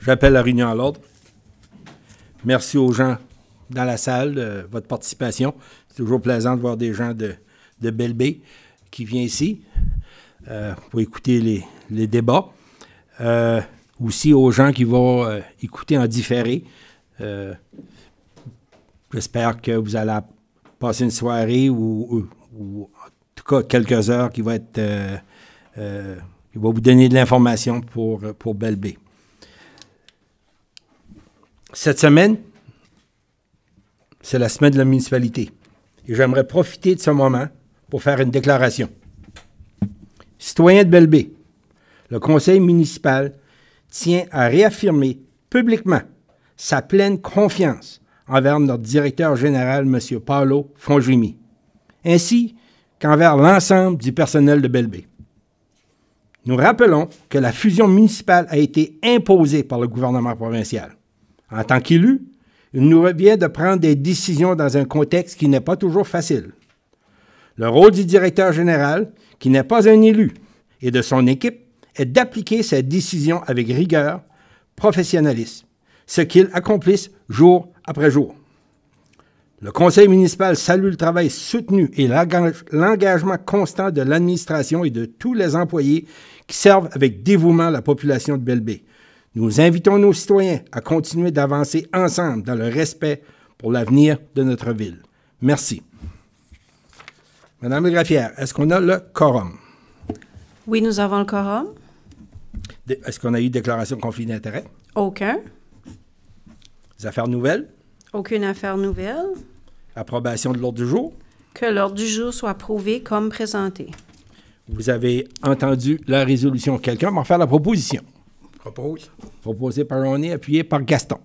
J'appelle la réunion à l'ordre. Merci aux gens dans la salle de votre participation. C'est toujours plaisant de voir des gens de Belle-Baie qui viennent ici pour écouter les débats. Aussi aux gens qui vont écouter en différé. J'espère que vous allez passer une soirée ou en tout cas quelques heures qui va vous donner de l'information pour Belle-Baie. Cette semaine, c'est la semaine de la municipalité. Et j'aimerais profiter de ce moment pour faire une déclaration. Citoyens de Belle-Baie, le conseil municipal tient à réaffirmer publiquement sa pleine confiance envers notre directeur général, M. Paolo Fongimi, ainsi qu'envers l'ensemble du personnel de Belle-Baie. Nous rappelons que la fusion municipale a été imposée par le gouvernement provincial. En tant qu'élu, il nous revient de prendre des décisions dans un contexte qui n'est pas toujours facile. Le rôle du directeur général, qui n'est pas un élu, et de son équipe, est d'appliquer ces décisions avec rigueur, professionnalisme, ce qu'ils accomplissent jour après jour. Le conseil municipal salue le travail soutenu et l'engagement constant de l'administration et de tous les employés qui servent avec dévouement la population de Belle-Baie. Nous invitons nos citoyens à continuer d'avancer ensemble dans le respect pour l'avenir de notre ville. Merci. Madame la greffière, est-ce qu'on a le quorum? Oui, nous avons le quorum. Est-ce qu'on a eu déclaration de conflit d'intérêt? Aucun. Les affaires nouvelles? Aucune affaire nouvelle. Approbation de l'ordre du jour? Que l'ordre du jour soit approuvé comme présenté. Vous avez entendu la résolution. Quelqu'un va faire la proposition. Propose. Proposé par René, appuyé par Gaston.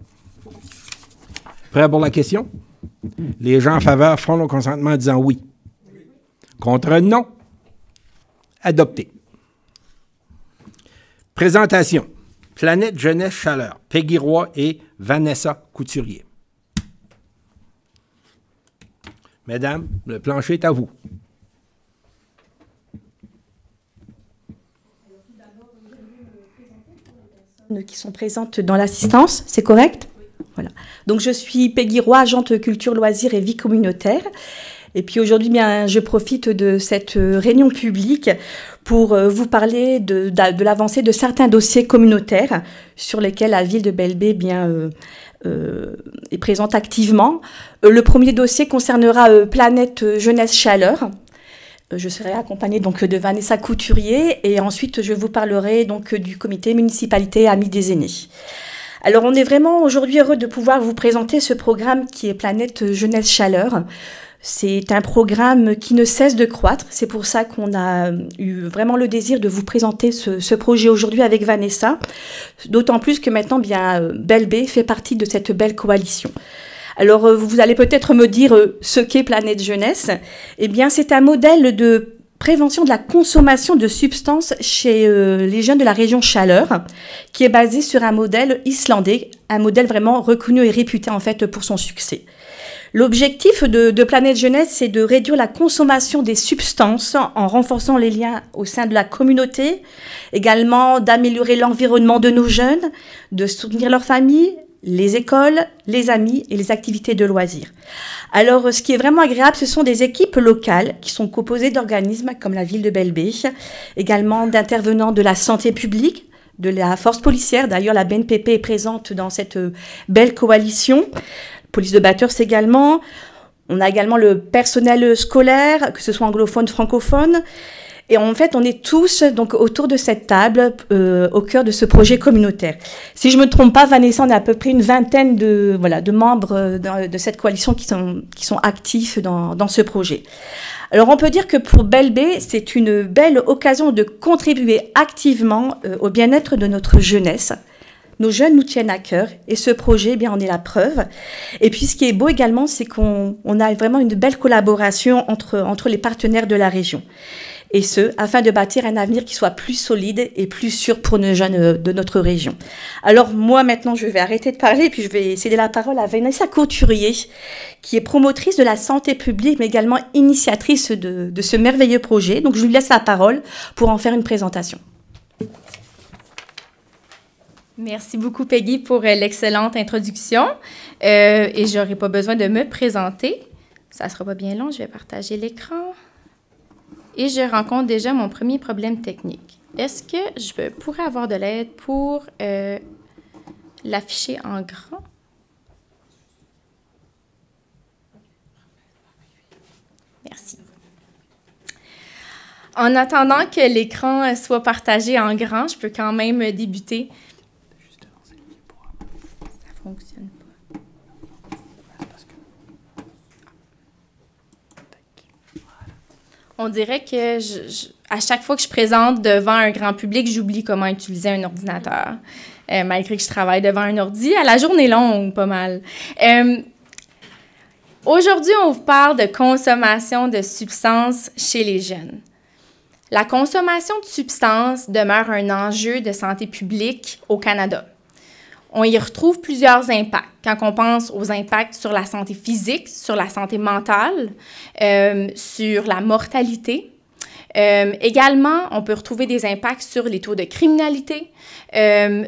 Prêt pour la question? Les gens en faveur feront le consentement en disant oui. Contre non? Adopté. Présentation. Planète Jeunesse Chaleur. Peggy Roy et Vanessa Couturier. Mesdames, le plancher est à vous. Qui sont présentes dans l'assistance, c'est correct? Voilà. Donc, je suis Peggy Roy, agente culture, loisirs et vie communautaire. Et puis aujourd'hui, bien, je profite de cette réunion publique pour vous parler de l'avancée de certains dossiers communautaires sur lesquels la ville de Belle-Baie est présente activement. Le premier dossier concernera Planète Jeunesse Chaleur. Je serai accompagnée donc de Vanessa Couturier et ensuite je vous parlerai donc du comité municipalité Amis des aînés. Alors on est vraiment aujourd'hui heureux de pouvoir vous présenter ce programme qui est Planète Jeunesse Chaleur. C'est un programme qui ne cesse de croître. C'est pour ça qu'on a eu vraiment le désir de vous présenter ce projet aujourd'hui avec Vanessa. D'autant plus que maintenant, bien, Belle-Baie fait partie de cette belle coalition. Alors, vous allez peut-être me dire ce qu'est Planète Jeunesse. Eh bien, c'est un modèle de prévention de la consommation de substances chez les jeunes de la région Chaleur, qui est basé sur un modèle islandais, un modèle vraiment reconnu et réputé en fait pour son succès. L'objectif de Planète Jeunesse, c'est de réduire la consommation des substances en renforçant les liens au sein de la communauté, également d'améliorer l'environnement de nos jeunes, de soutenir leurs familles, les écoles, les amis et les activités de loisirs. Alors, ce qui est vraiment agréable, ce sont des équipes locales qui sont composées d'organismes comme la ville de Belle-Baie, également d'intervenants de la santé publique, de la force policière. D'ailleurs, la BNPP est présente dans cette belle coalition. Police de Bathurst également. On a également le personnel scolaire, que ce soit anglophone, francophone. Et en fait, on est tous donc autour de cette table, au cœur de ce projet communautaire. Si je ne me trompe pas, Vanessa, on a à peu près une vingtaine de membres de cette coalition qui sont actifs dans ce projet. Alors, on peut dire que pour Belle-Baie, c'est une belle occasion de contribuer activement au bien-être de notre jeunesse. Nos jeunes nous tiennent à cœur et ce projet, eh bien, en est la preuve. Et puis, ce qui est beau également, c'est qu'on a vraiment une belle collaboration entre les partenaires de la région. Et ce, afin de bâtir un avenir qui soit plus solide et plus sûr pour nos jeunes de notre région. Alors, moi, maintenant, je vais arrêter de parler et puis je vais céder la parole à Vanessa Couturier, qui est promotrice de la santé publique, mais également initiatrice de ce merveilleux projet. Donc, je lui laisse la parole pour en faire une présentation. Merci beaucoup, Peggy, pour l'excellente introduction. Et je n'aurai pas besoin de me présenter. Ça ne sera pas bien long, je vais partager l'écran. Et je rencontre déjà mon premier problème technique. Est-ce que je pourrais avoir de l'aide pour l'afficher en grand? Merci. En attendant que l'écran soit partagé en grand, je peux quand même débuter. Ça ne fonctionne pas. On dirait que à chaque fois que je présente devant un grand public, j'oublie comment utiliser un ordinateur. Malgré que je travaille devant un ordi, à la journée longue, pas mal. Aujourd'hui, on vous parle de consommation de substances chez les jeunes. La consommation de substances demeure un enjeu de santé publique au Canada. On y retrouve plusieurs impacts. Quand on pense aux impacts sur la santé physique, sur la santé mentale, sur la mortalité. Également, on peut retrouver des impacts sur les taux de criminalité,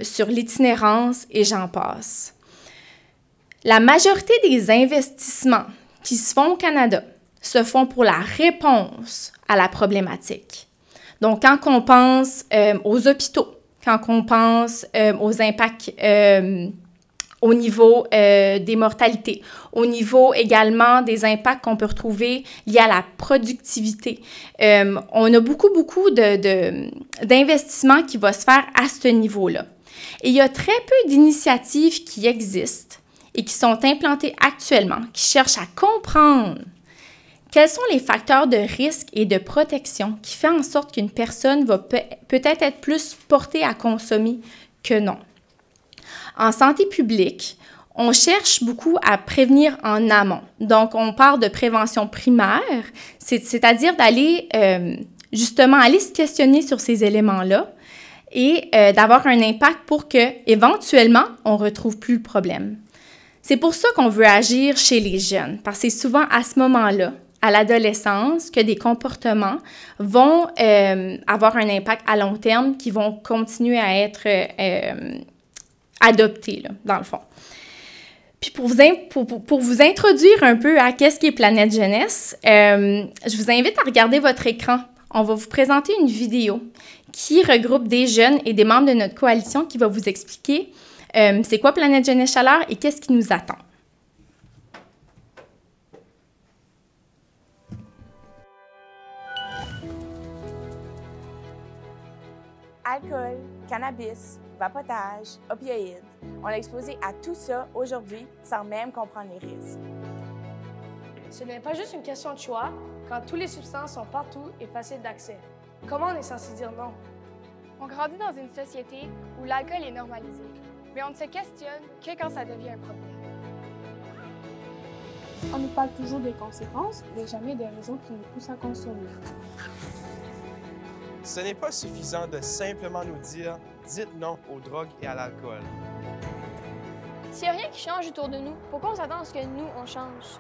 sur l'itinérance et j'en passe. La majorité des investissements qui se font au Canada se font pour la réponse à la problématique. Donc, quand on pense aux hôpitaux, quand on pense aux impacts au niveau des mortalités, au niveau également des impacts qu'on peut retrouver liés à la productivité, on a beaucoup d'investissements qui vont se faire à ce niveau-là. Et il y a très peu d'initiatives qui existent et qui sont implantées actuellement, qui cherchent à comprendre quels sont les facteurs de risque et de protection qui font en sorte qu'une personne va peut-être être plus portée à consommer que non. En santé publique, on cherche beaucoup à prévenir en amont. Donc, on parle de prévention primaire, c'est-à-dire d'aller justement aller se questionner sur ces éléments-là et d'avoir un impact pour que, éventuellement, on ne retrouve plus le problème. C'est pour ça qu'on veut agir chez les jeunes, parce que c'est souvent à ce moment-là, à l'adolescence, que des comportements vont avoir un impact à long terme qui vont continuer à être adoptés, là, dans le fond. Puis pour vous introduire un peu à qu'est-ce qui est Planète Jeunesse, je vous invite à regarder votre écran. On va vous présenter une vidéo qui regroupe des jeunes et des membres de notre coalition qui va vous expliquer c'est quoi Planète Jeunesse Chaleur et qu'est-ce qui nous attend. Alcool, cannabis, vapotage, opioïdes. On est exposé à tout ça aujourd'hui sans même comprendre les risques. Ce n'est pas juste une question de choix quand toutes les substances sont partout et faciles d'accès. Comment on est censé dire non? On grandit dans une société où l'alcool est normalisé, mais on ne se questionne que quand ça devient un problème. On nous parle toujours des conséquences, mais jamais des raisons qui nous poussent à consommer. Ce n'est pas suffisant de simplement nous dire « dites non aux drogues et à l'alcool ». S'il n'y a rien qui change autour de nous, pourquoi on s'attend à ce que nous, on change?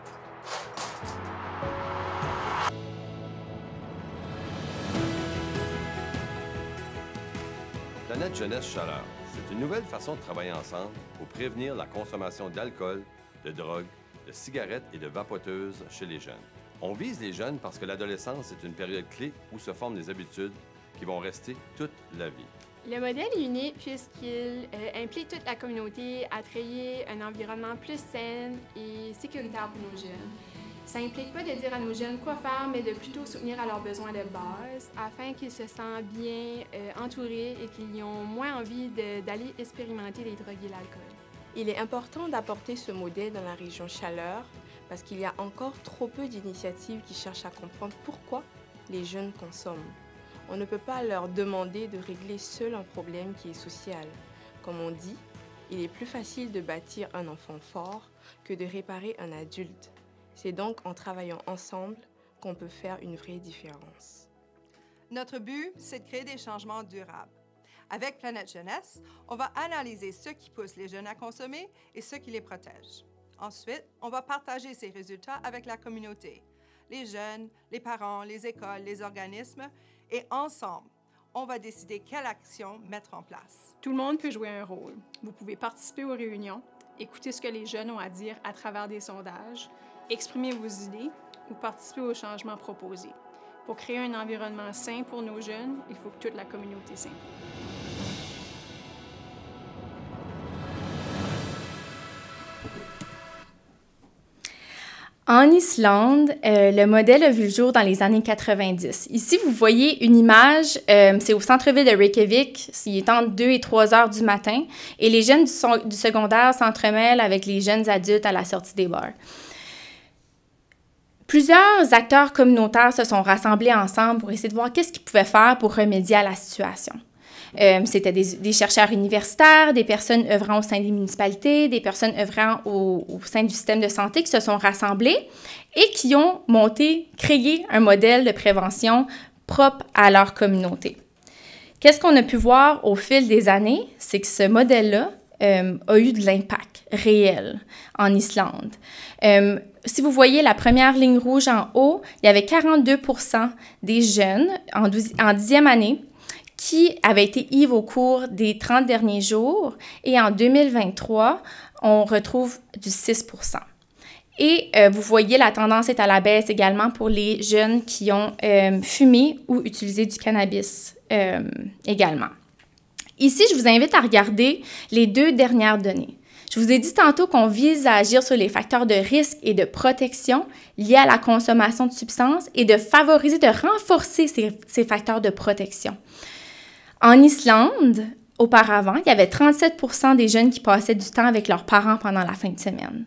Planète Jeunesse Chaleur, c'est une nouvelle façon de travailler ensemble pour prévenir la consommation d'alcool, de drogue, de cigarettes et de vapoteuses chez les jeunes. On vise les jeunes parce que l'adolescence est une période clé où se forment des habitudes qui vont rester toute la vie. Le modèle est unique puisqu'il implique toute la communauté à créer un environnement plus sain et sécuritaire pour nos jeunes. Ça n'implique pas de dire à nos jeunes quoi faire, mais de plutôt soutenir à leurs besoins de base afin qu'ils se sentent bien entourés et qu'ils ont moins envie d'aller expérimenter les drogues et l'alcool. Il est important d'apporter ce modèle dans la région Chaleur parce qu'il y a encore trop peu d'initiatives qui cherchent à comprendre pourquoi les jeunes consomment. On ne peut pas leur demander de régler seul un problème qui est social. Comme on dit, il est plus facile de bâtir un enfant fort que de réparer un adulte. C'est donc en travaillant ensemble qu'on peut faire une vraie différence. Notre but, c'est de créer des changements durables. Avec Planète Jeunesse, on va analyser ce qui pousse les jeunes à consommer et ce qui les protège. Ensuite, on va partager ces résultats avec la communauté, les jeunes, les parents, les écoles, les organismes, et ensemble, on va décider quelle action mettre en place. Tout le monde peut jouer un rôle. Vous pouvez participer aux réunions, écouter ce que les jeunes ont à dire à travers des sondages, exprimer vos idées ou participer aux changements proposés. Pour créer un environnement sain pour nos jeunes, il faut que toute la communauté s'implique. En Islande, le modèle a vu le jour dans les années 90. Ici, vous voyez une image, c'est au centre-ville de Reykjavik, il est entre 2 et 3 heures du matin, et les jeunes du secondaire s'entremêlent avec les jeunes adultes à la sortie des bars. Plusieurs acteurs communautaires se sont rassemblés ensemble pour essayer de voir qu'est-ce qu'ils pouvaient faire pour remédier à la situation. C'était des chercheurs universitaires, des personnes œuvrant au sein des municipalités, des personnes œuvrant au sein du système de santé qui se sont rassemblés et qui ont créé un modèle de prévention propre à leur communauté. Qu'est-ce qu'on a pu voir au fil des années? C'est que ce modèle-là a eu de l'impact réel en Islande. Si vous voyez la première ligne rouge en haut, il y avait 42% des jeunes en 10e année qui avaient été ivres au cours des 30 derniers jours. Et en 2023, on retrouve du 6%. Et vous voyez, la tendance est à la baisse également pour les jeunes qui ont fumé ou utilisé du cannabis également. Ici, je vous invite à regarder les 2 dernières données. Je vous ai dit tantôt qu'on vise à agir sur les facteurs de risque et de protection liés à la consommation de substances et de favoriser, de renforcer ces facteurs de protection. En Islande, auparavant, il y avait 37% des jeunes qui passaient du temps avec leurs parents pendant la fin de semaine.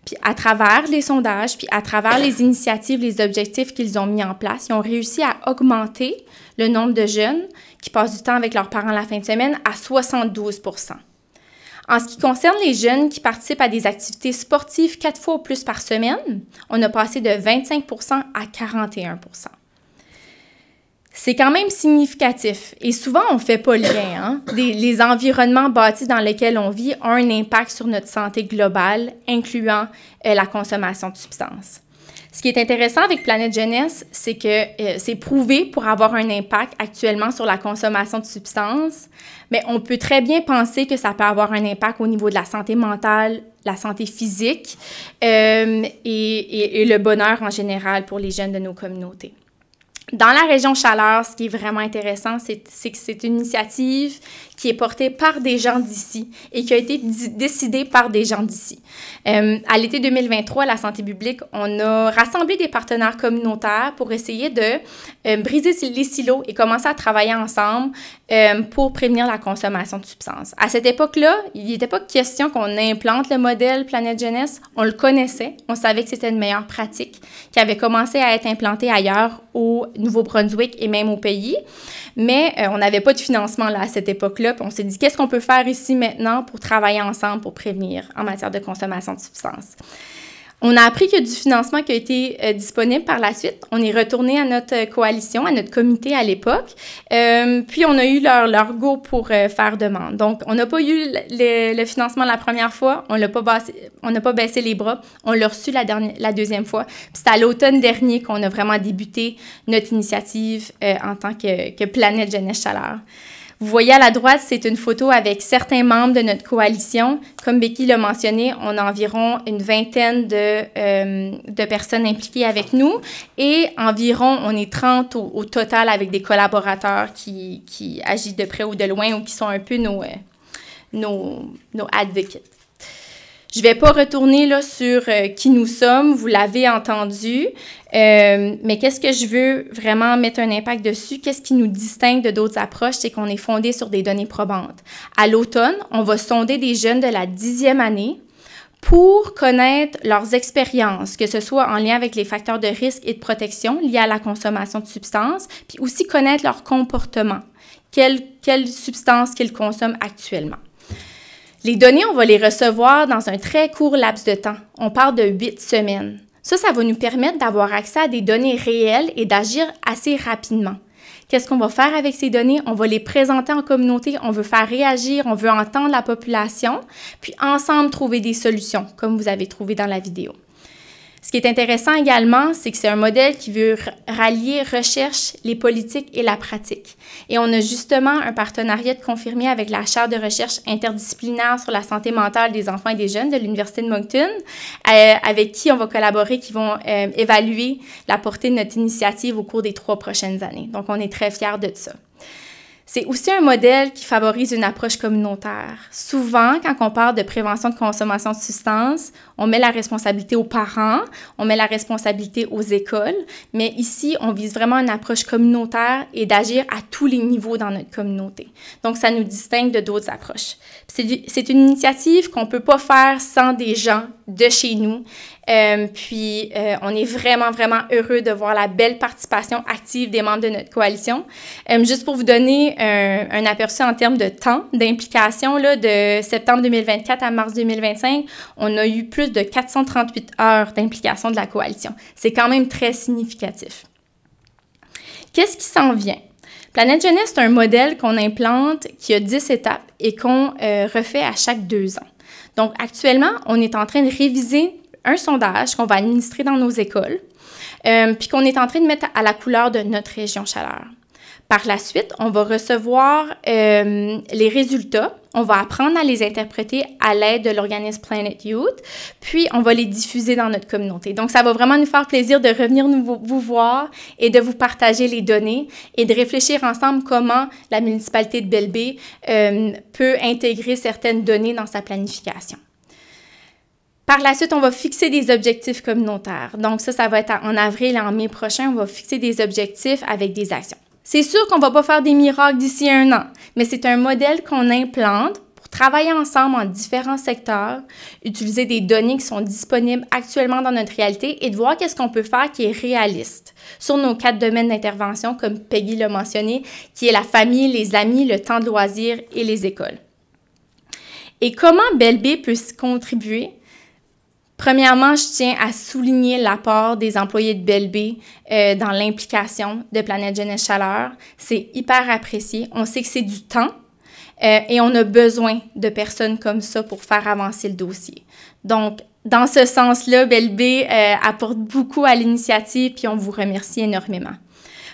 Puis à travers les sondages, puis à travers les initiatives, les objectifs qu'ils ont mis en place, ils ont réussi à augmenter le nombre de jeunes qui passent du temps avec leurs parents la fin de semaine à 72%. En ce qui concerne les jeunes qui participent à des activités sportives 4 fois ou plus par semaine, on a passé de 25% à 41%. C'est quand même significatif et souvent on ne fait pas le lien. Hein? Les environnements bâtis dans lesquels on vit ont un impact sur notre santé globale, incluant la consommation de substances. Ce qui est intéressant avec Planète Jeunesse, c'est que c'est prouvé pour avoir un impact actuellement sur la consommation de substances, mais on peut très bien penser que ça peut avoir un impact au niveau de la santé mentale, la santé physique et le bonheur en général pour les jeunes de nos communautés. Dans la région Chaleur, ce qui est vraiment intéressant, c'est que c'est une initiative qui est portée par des gens d'ici et qui a été décidée par des gens d'ici. À l'été 2023, à la santé publique, on a rassemblé des partenaires communautaires pour essayer de briser les silos et commencer à travailler ensemble pour prévenir la consommation de substances. À cette époque-là, il n'était pas question qu'on implante le modèle Planète Jeunesse. On le connaissait, on savait que c'était une meilleure pratique qui avait commencé à être implantée ailleurs au Nouveau-Brunswick et même au pays. Mais on n'avait pas de financement là, à cette époque-là. Puis on s'est dit, qu'est-ce qu'on peut faire ici maintenant pour travailler ensemble pour prévenir en matière de consommation de substances? On a appris qu'il y a du financement qui a été disponible par la suite. On est retourné à notre coalition, à notre comité à l'époque. Puis on a eu leur go pour faire demande. Donc, on n'a pas eu le financement la première fois. On n'a pas baissé les bras. On l'a reçu la deuxième fois. Puis c'est à l'automne dernier qu'on a vraiment débuté notre initiative en tant que Planète Jeunesse Chaleur. Vous voyez à la droite, c'est une photo avec certains membres de notre coalition. Comme Becky l'a mentionné, on a environ une vingtaine de personnes impliquées avec nous et environ, on est 30 au total avec des collaborateurs qui agissent de près ou de loin ou qui sont un peu nos advocates. Je ne vais pas retourner là, sur qui nous sommes, vous l'avez entendu, mais qu'est-ce que je veux vraiment mettre un impact dessus? Qu'est-ce qui nous distingue de d'autres approches? C'est qu'on est fondé sur des données probantes. À l'automne, on va sonder des jeunes de la 10e année pour connaître leurs expériences, que ce soit en lien avec les facteurs de risque et de protection liés à la consommation de substances, puis aussi connaître leur comportement, quelles substances qu'ils consomment actuellement. Les données, on va les recevoir dans un très court laps de temps. On parle de 8 semaines. Ça va nous permettre d'avoir accès à des données réelles et d'agir assez rapidement. Qu'est-ce qu'on va faire avec ces données? On va les présenter en communauté, on veut faire réagir, on veut entendre la population, puis ensemble trouver des solutions, comme vous avez trouvé dans la vidéo. Ce qui est intéressant également, c'est que c'est un modèle qui veut rallier recherche, les politiques et la pratique. Et on a justement un partenariat de confirmé avec la chaire de recherche interdisciplinaire sur la santé mentale des enfants et des jeunes de l'Université de Moncton, avec qui on va collaborer, qui vont évaluer la portée de notre initiative au cours des 3 prochaines années. Donc, on est très fiers de ça. C'est aussi un modèle qui favorise une approche communautaire. Souvent, quand on parle de prévention de consommation de substances, on met la responsabilité aux parents, on met la responsabilité aux écoles, mais ici, on vise vraiment une approche communautaire et d'agir à tous les niveaux dans notre communauté. Donc, ça nous distingue de d'autres approches. C'est une initiative qu'on ne peut pas faire sans des gens de chez nous. On est vraiment, vraiment heureux de voir la belle participation active des membres de notre coalition. Juste pour vous donner un aperçu en termes de temps d'implication, là, de septembre 2024 à mars 2025, on a eu plus de 438 heures d'implication de la coalition. C'est quand même très significatif. Qu'est-ce qui s'en vient? Planète Jeunesse, c'est un modèle qu'on implante qui a 10 étapes et qu'on refait à chaque 2 ans. Donc, actuellement, on est en train de réviser un sondage qu'on va administrer dans nos écoles, puis qu'on est en train de mettre à la couleur de notre région chaleur. Par la suite, on va recevoir les résultats, on va apprendre à les interpréter à l'aide de l'organisme Planet Youth, puis on va les diffuser dans notre communauté. Donc, ça va vraiment nous faire plaisir de revenir vous voir et de vous partager les données et de réfléchir ensemble comment la municipalité de Belle-Baie peut intégrer certaines données dans sa planification. Par la suite, on va fixer des objectifs communautaires. Donc ça va être en avril et en mai prochain, on va fixer des objectifs avec des actions. C'est sûr qu'on ne va pas faire des miracles d'ici 1 an, mais c'est un modèle qu'on implante pour travailler ensemble en différents secteurs, utiliser des données qui sont disponibles actuellement dans notre réalité et de voir qu'est-ce qu'on peut faire qui est réaliste sur nos 4 domaines d'intervention, comme Peggy l'a mentionné, qui est la famille, les amis, le temps de loisirs et les écoles. Et comment Belle-Baie peut contribuer? Premièrement, je tiens à souligner l'apport des employés de Belle-Baie dans l'implication de Planète Jeunesse Chaleur. C'est hyper apprécié. On sait que c'est du temps et on a besoin de personnes comme ça pour faire avancer le dossier. Donc, dans ce sens-là, Belle-Baie apporte beaucoup à l'initiative puis on vous remercie énormément.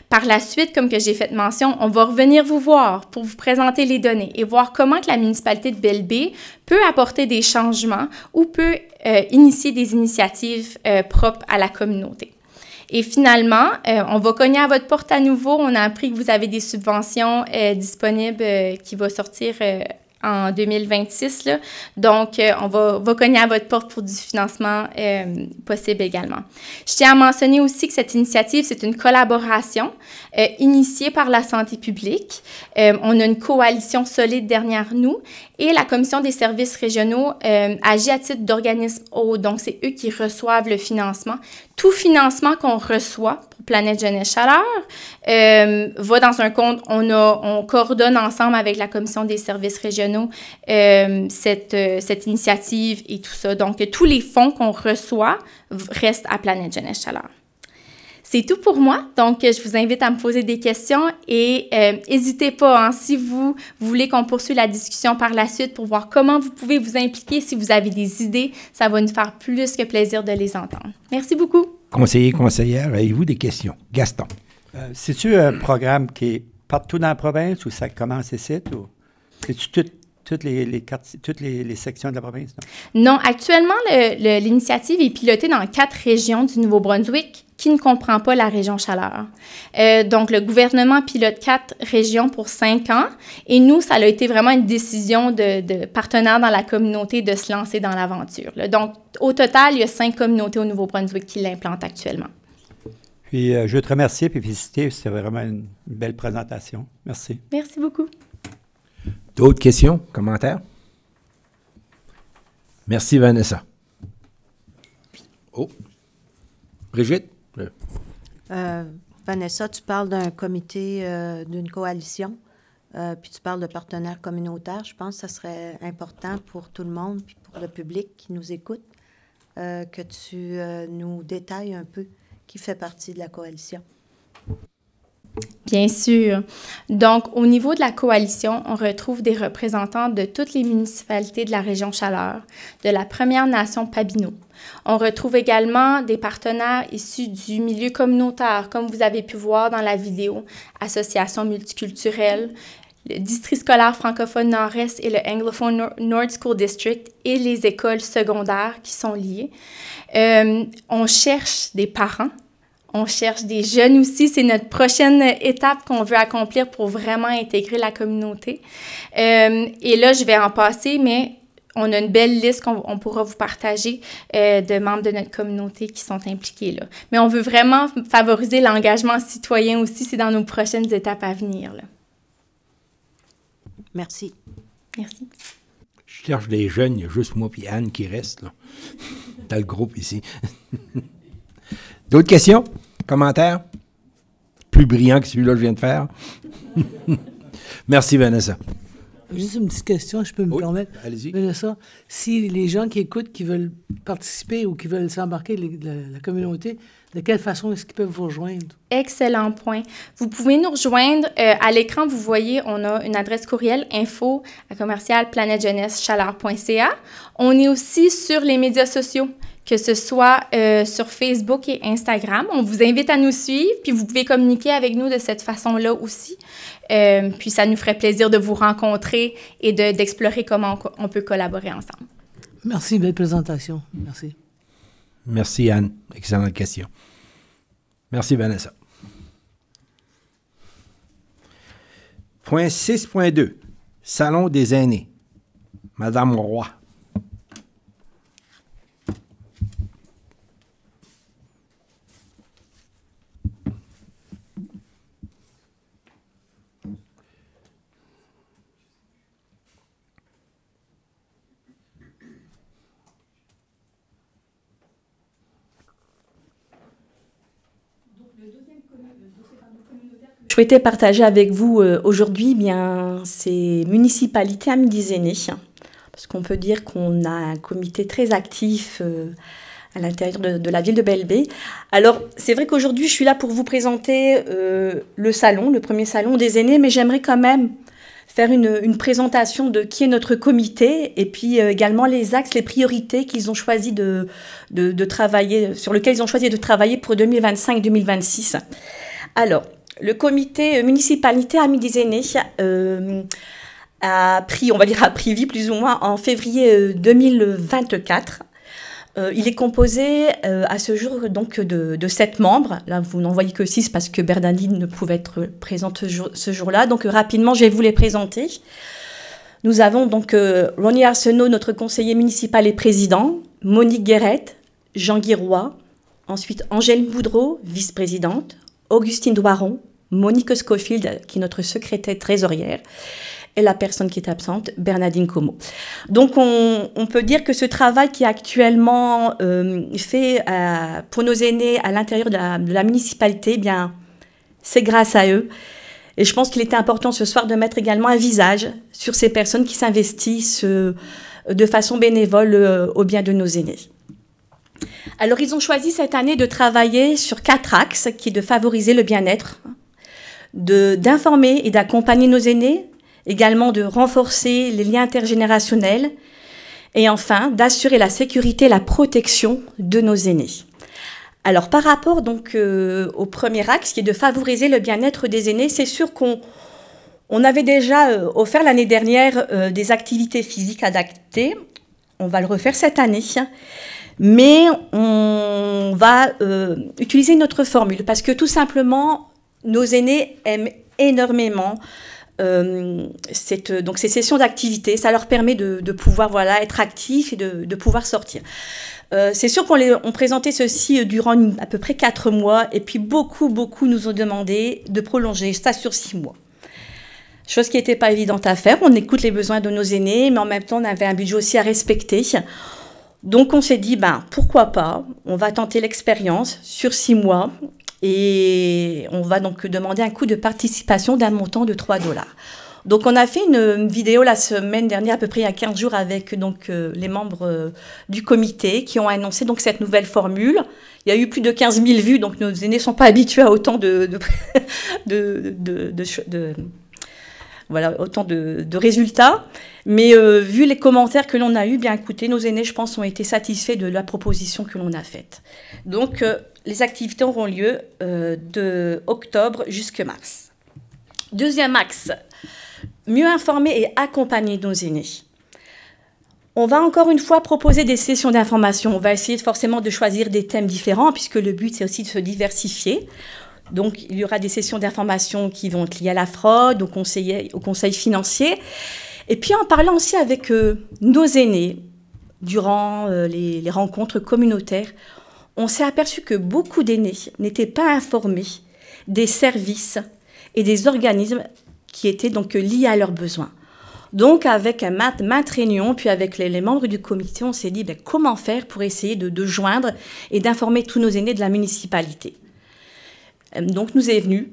Par la suite, comme que j'ai fait mention, on va revenir vous voir pour vous présenter les données et voir comment que la municipalité de Belle-Baie peut apporter des changements ou peut initier des initiatives propres à la communauté. Et finalement, on va cogner à votre porte à nouveau. On a appris que vous avez des subventions disponibles qui vont sortir en 2026. Là. Donc, on va cogner à votre porte pour du financement possible également. Je tiens à mentionner aussi que cette initiative, c'est une collaboration initiée par la santé publique. On a une coalition solide derrière nous et la Commission des services régionaux agit à titre d'organisme haut. Donc, c'est eux qui reçoivent le financement. Tout financement qu'on reçoit pour Planète Jeunesse Chaleur va dans un compte. On coordonne ensemble avec la Commission des services régionaux cette initiative et tout ça. Donc, tous les fonds qu'on reçoit restent à Planète Jeunesse Chaleur. C'est tout pour moi. Donc, je vous invite à me poser des questions et n'hésitez pas, si vous voulez qu'on poursuive la discussion par la suite pour voir comment vous pouvez vous impliquer. Si vous avez des idées, ça va nous faire plus que plaisir de les entendre. Merci beaucoup. Conseiller, conseillère, avez-vous des questions? Gaston. C'est-tu un programme qui est partout dans la province ou ça commence ici? Ou c'est-tu toutes les sections de la province? Non, actuellement, l'initiative est pilotée dans 4 régions du Nouveau-Brunswick qui ne comprend pas la région chaleur. Donc, le gouvernement pilote 4 régions pour 5 ans et nous, ça a été vraiment une décision de partenaires dans la communauté de se lancer dans l'aventure. Donc, au total, il y a 5 communautés au Nouveau-Brunswick qui l'implantent actuellement. Puis, je veux te remercier et féliciter. C'était vraiment une belle présentation. Merci. Merci beaucoup. D'autres questions, commentaires? Merci, Vanessa. Oh, Brigitte? Vanessa, tu parles d'un comité, d'une coalition, puis tu parles de partenaires communautaires. Je pense que ça serait important pour tout le monde, puis pour le public qui nous écoute, que tu nous détailles un peu qui fait partie de la coalition. Bien sûr. Donc, au niveau de la coalition, on retrouve des représentants de toutes les municipalités de la région Chaleur, de la Première Nation Pabineau. On retrouve également des partenaires issus du milieu communautaire, comme vous avez pu voir dans la vidéo, Association multiculturelle, le district scolaire francophone Nord-Est et le anglophone North School District et les écoles secondaires qui sont liées. On cherche des parents. On cherche des jeunes aussi. C'est notre prochaine étape qu'on veut accomplir pour vraiment intégrer la communauté. Et là, je vais en passer, mais on a une belle liste qu'on pourra vous partager de membres de notre communauté qui sont impliqués là. Mais on veut vraiment favoriser l'engagement citoyen aussi. C'est dans nos prochaines étapes à venir, là. Merci. Merci. Je cherche des jeunes. Il y a juste moi et Anne qui restent, là, dans le groupe ici. D'autres questions? Commentaires? Plus brillant que celui-là que je viens de faire. Merci, Vanessa. Juste une petite question, je peux me permettre. Allez-y. Vanessa, si les gens qui écoutent, qui veulent participer ou qui veulent s'embarquer, la communauté, de quelle façon est-ce qu'ils peuvent vous rejoindre? Excellent point. Vous pouvez nous rejoindre. À l'écran, vous voyez, on a une adresse courriel info@planetjeunesschaleur.ca. On est aussi sur les médias sociaux, que ce soit sur Facebook et Instagram. On vous invite à nous suivre, puis vous pouvez communiquer avec nous de cette façon-là aussi. Puis ça nous ferait plaisir de vous rencontrer et d'explorer comment on peut collaborer ensemble. Merci, belle présentation. Merci. Merci, Anne. Excellente question. Merci, Vanessa. Point 6.2. Salon des aînés. Madame Roy. Je souhaitais partager avec vous aujourd'hui, bien, ces municipalités amies des aînés, parce qu'on peut dire qu'on a un comité très actif à l'intérieur de la ville de Belle-Baie. Alors, c'est vrai qu'aujourd'hui, je suis là pour vous présenter le salon, le premier salon des aînés, mais j'aimerais quand même faire une présentation de qui est notre comité et puis également les axes, les priorités qu'ils ont choisi de travailler, sur lesquels ils ont choisi de travailler pour 2025-2026. Alors, le comité municipalité amis des aînés a pris vie plus ou moins en février 2024. Il est composé à ce jour donc de 7 membres. Là, vous n'en voyez que 6 parce que Bernadine ne pouvait être présente ce jour-là. Donc rapidement, je vais vous les présenter. Nous avons donc Ronnie Arsenault, notre conseiller municipal et président, Monique Guérette, Jean-Guy Roy, ensuite Angèle Boudreau, vice-présidente, Augustine Doiron, Monique Scofield, qui est notre secrétaire trésorière, et la personne qui est absente, Bernadine Como. Donc, on peut dire que ce travail qui est actuellement fait pour nos aînés à l'intérieur de la municipalité, eh bien, c'est grâce à eux. Et je pense qu'il était important ce soir de mettre également un visage sur ces personnes qui s'investissent de façon bénévole au bien de nos aînés. Alors, ils ont choisi cette année de travailler sur 4 axes, qui est de favoriser le bien-être, d'informer et d'accompagner nos aînés, également de renforcer les liens intergénérationnels et enfin d'assurer la sécurité et la protection de nos aînés. Alors par rapport donc au premier axe qui est de favoriser le bien-être des aînés, c'est sûr qu'on avait déjà offert l'année dernière des activités physiques adaptées. On va le refaire cette année, mais on va utiliser une autre formule parce que tout simplement nos aînés aiment énormément ces sessions d'activité. Ça leur permet de pouvoir être actifs et de pouvoir sortir. C'est sûr qu'on présentait ceci durant à peu près 4 mois et puis beaucoup nous ont demandé de prolonger ça sur 6 mois. Chose qui n'était pas évidente à faire. On écoute les besoins de nos aînés, mais en même temps on avait un budget aussi à respecter. Donc on s'est dit, pourquoi pas, on va tenter l'expérience sur 6 mois. Et on va donc demander un coût de participation d'un montant de $3. Donc, on a fait une vidéo la semaine dernière, à peu près il y a 15 jours, avec donc, les membres du comité qui ont annoncé donc, cette nouvelle formule. Il y a eu plus de 15 000 vues, donc nos aînés ne sont pas habitués à autant voilà, autant de résultats. Mais vu les commentaires que l'on a eus, bien écoutez, nos aînés, je pense, ont été satisfaits de la proposition que l'on a faite. Donc, les activités auront lieu de octobre jusqu'à mars. Deuxième axe, mieux informer et accompagner nos aînés. On va encore une fois proposer des sessions d'information. On va essayer forcément de choisir des thèmes différents, puisque le but, c'est aussi de se diversifier. Donc, il y aura des sessions d'information qui vont être liées à la fraude, au conseil financier. Et puis, en parlant aussi avec nos aînés, durant les rencontres communautaires, on s'est aperçu que beaucoup d'aînés n'étaient pas informés des services et des organismes qui étaient donc liés à leurs besoins. Donc, avec maintes réunions, puis avec les membres du comité, on s'est dit comment faire pour essayer de joindre et d'informer tous nos aînés de la municipalité. Donc, nous est venu.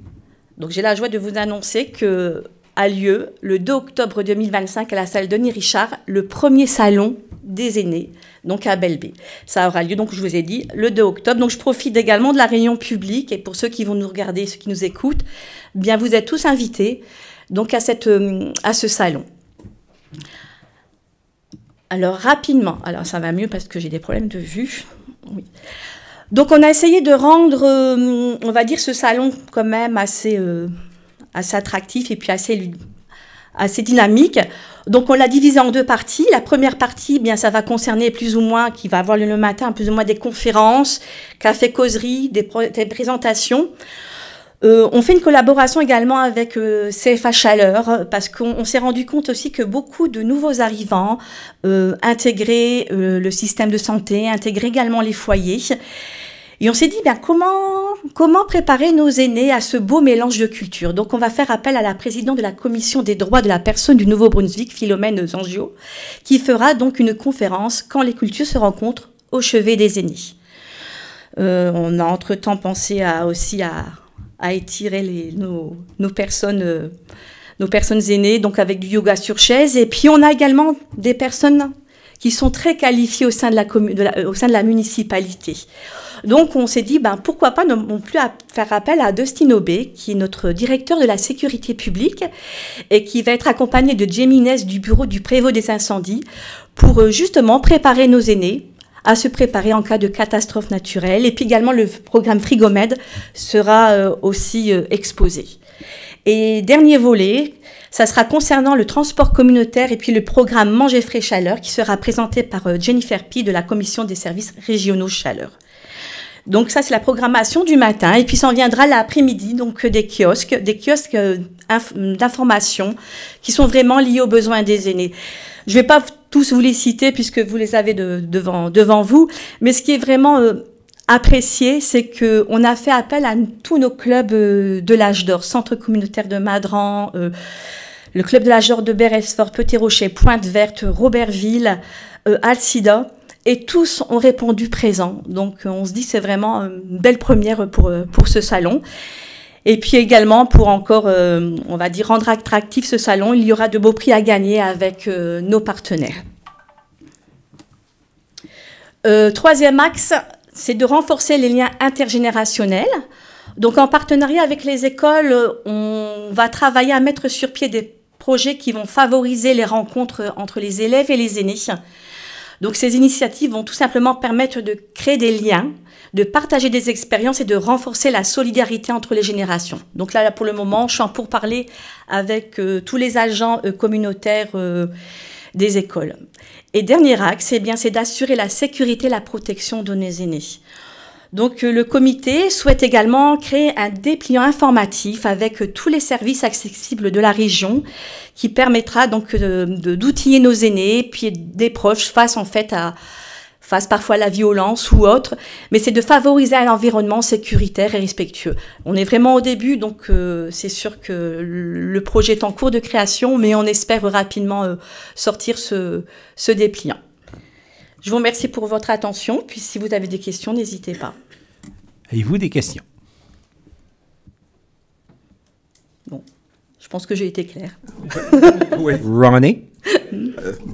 Donc, j'ai la joie de vous annoncer qu'a lieu le 2 octobre 2025 à la salle Denis Richard, le premier salon des aînés, donc à Belle-Baie. Ça aura lieu, donc je vous ai dit, le 2 octobre. Donc, je profite également de la réunion publique et pour ceux qui vont nous regarder, ceux qui nous écoutent, bien, vous êtes tous invités donc à ce salon. Alors, rapidement, alors ça va mieux parce que j'ai des problèmes de vue. Oui. Donc, on a essayé de rendre, on va dire, ce salon quand même assez attractif et puis assez dynamique. Donc, on l'a divisé en deux parties. La première partie, bien, ça va concerner plus ou moins, qui va avoir le matin, plus ou moins des conférences, café-causerie, des présentations. On fait une collaboration également avec CFA Chaleur parce qu'on s'est rendu compte aussi que beaucoup de nouveaux arrivants intégraient le système de santé, intégraient également les foyers. Et on s'est dit, comment préparer nos aînés à ce beau mélange de cultures? Donc, on va faire appel à la présidente de la Commission des droits de la personne du Nouveau-Brunswick, Philomène Zangio, qui fera donc une conférence « Quand les cultures se rencontrent au chevet des aînés ». On a entre-temps pensé aussi à étirer nos personnes aînées, donc avec du yoga sur chaise. Et puis, on a également des personnes qui sont très qualifiées au sein de la municipalité. Donc, on s'est dit, pourquoi pas non plus faire appel à Dustin Aubé, qui est notre directeur de la sécurité publique et qui va être accompagné de Jamie Ness du bureau du prévôt des incendies pour justement préparer nos aînés à se préparer en cas de catastrophe naturelle. Et puis également, le programme Frigomède sera aussi exposé. Et dernier volet, ça sera concernant le transport communautaire et puis le programme Manger frais chaleur qui sera présenté par Jennifer P. de la Commission des services régionaux chaleur. Donc ça, c'est la programmation du matin. Et puis, s'en viendra l'après-midi, donc des kiosques d'information qui sont vraiment liés aux besoins des aînés. Je ne vais pas tous vous les citer puisque vous les avez devant vous, mais ce qui est vraiment apprécié, c'est qu'on a fait appel à tous nos clubs de l'âge d'or, Centre communautaire de Madran, le club de l'âge d'or de Beresford, Petit-Rocher, Pointe-Verte, Robertville, Alcida. Et tous ont répondu présents. Donc, on se dit que c'est vraiment une belle première pour ce salon. Et puis également, pour encore, on va dire, rendre attractif ce salon, il y aura de beaux prix à gagner avec nos partenaires. Troisième axe, c'est de renforcer les liens intergénérationnels. Donc, en partenariat avec les écoles, on va travailler à mettre sur pied des projets qui vont favoriser les rencontres entre les élèves et les aînés. Donc, ces initiatives vont tout simplement permettre de créer des liens, de partager des expériences et de renforcer la solidarité entre les générations. Donc là, pour le moment, je suis en pourparlers avec tous les agents communautaires des écoles. Et dernier axe, c'est d'assurer la sécurité et la protection de nos aînés. Donc, le comité souhaite également créer un dépliant informatif avec tous les services accessibles de la région qui permettra donc d'outiller nos aînés puis des proches face parfois à la violence ou autre, mais c'est de favoriser un environnement sécuritaire et respectueux. On est vraiment au début, donc c'est sûr que le projet est en cours de création, mais on espère rapidement sortir ce dépliant. Je vous remercie pour votre attention, puis si vous avez des questions, n'hésitez pas. Avez-vous des questions? Bon, Je pense que j'ai été claire. Oui. Ronnie?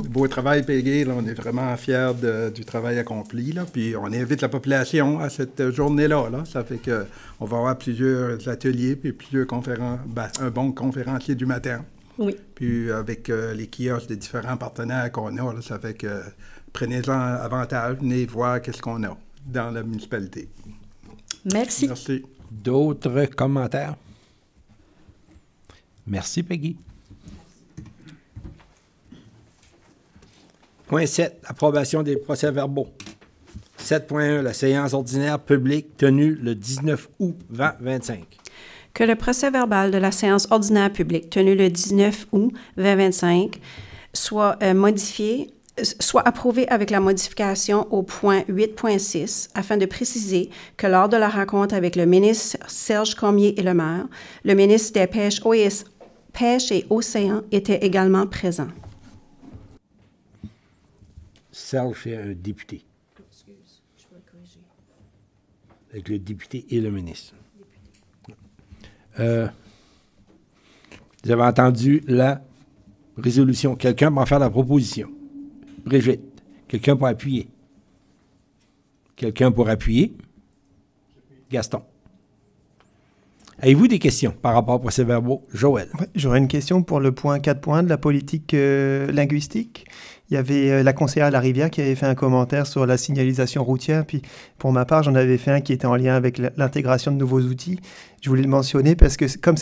Beau travail, Peggy. Là, on est vraiment fiers du travail accompli. Là. Puis on invite la population à cette journée-là. Là. Ça fait qu'on va avoir plusieurs ateliers puis plusieurs conférences. Un bon conférencier du matin. Oui. Puis avec les kiosques des différents partenaires qu'on a, là, ça fait que prenez-en avantage, venez voir qu'est-ce qu'on a dans la municipalité. Merci. Merci. D'autres commentaires? Merci, Peggy. Point 7, approbation des procès-verbaux. 7.1, la séance ordinaire publique tenue le 19 août 2025. Que le procès-verbal de la séance ordinaire publique tenue le 19 août 2025 soit approuvé avec la modification au point 8.6 afin de préciser que lors de la rencontre avec le ministre Serge Cormier et le maire, le ministre des Pêches et Océans était également présent. Serge est un député. Excuse, je vais le corriger. Avec le député et le ministre. Vous avez entendu la résolution. Quelqu'un va faire la proposition. Brigitte. Quelqu'un pour appuyer. Quelqu'un pour appuyer. Gaston. Avez-vous des questions par rapport au procès-verbaux? Joël. Ouais, j'aurais une question pour le point 4.1 de la politique linguistique. Il y avait la conseillère Larivière qui avait fait un commentaire sur la signalisation routière. Puis pour ma part, j'en avais fait un qui était en lien avec l'intégration de nouveaux outils. Je voulais le mentionner parce que comme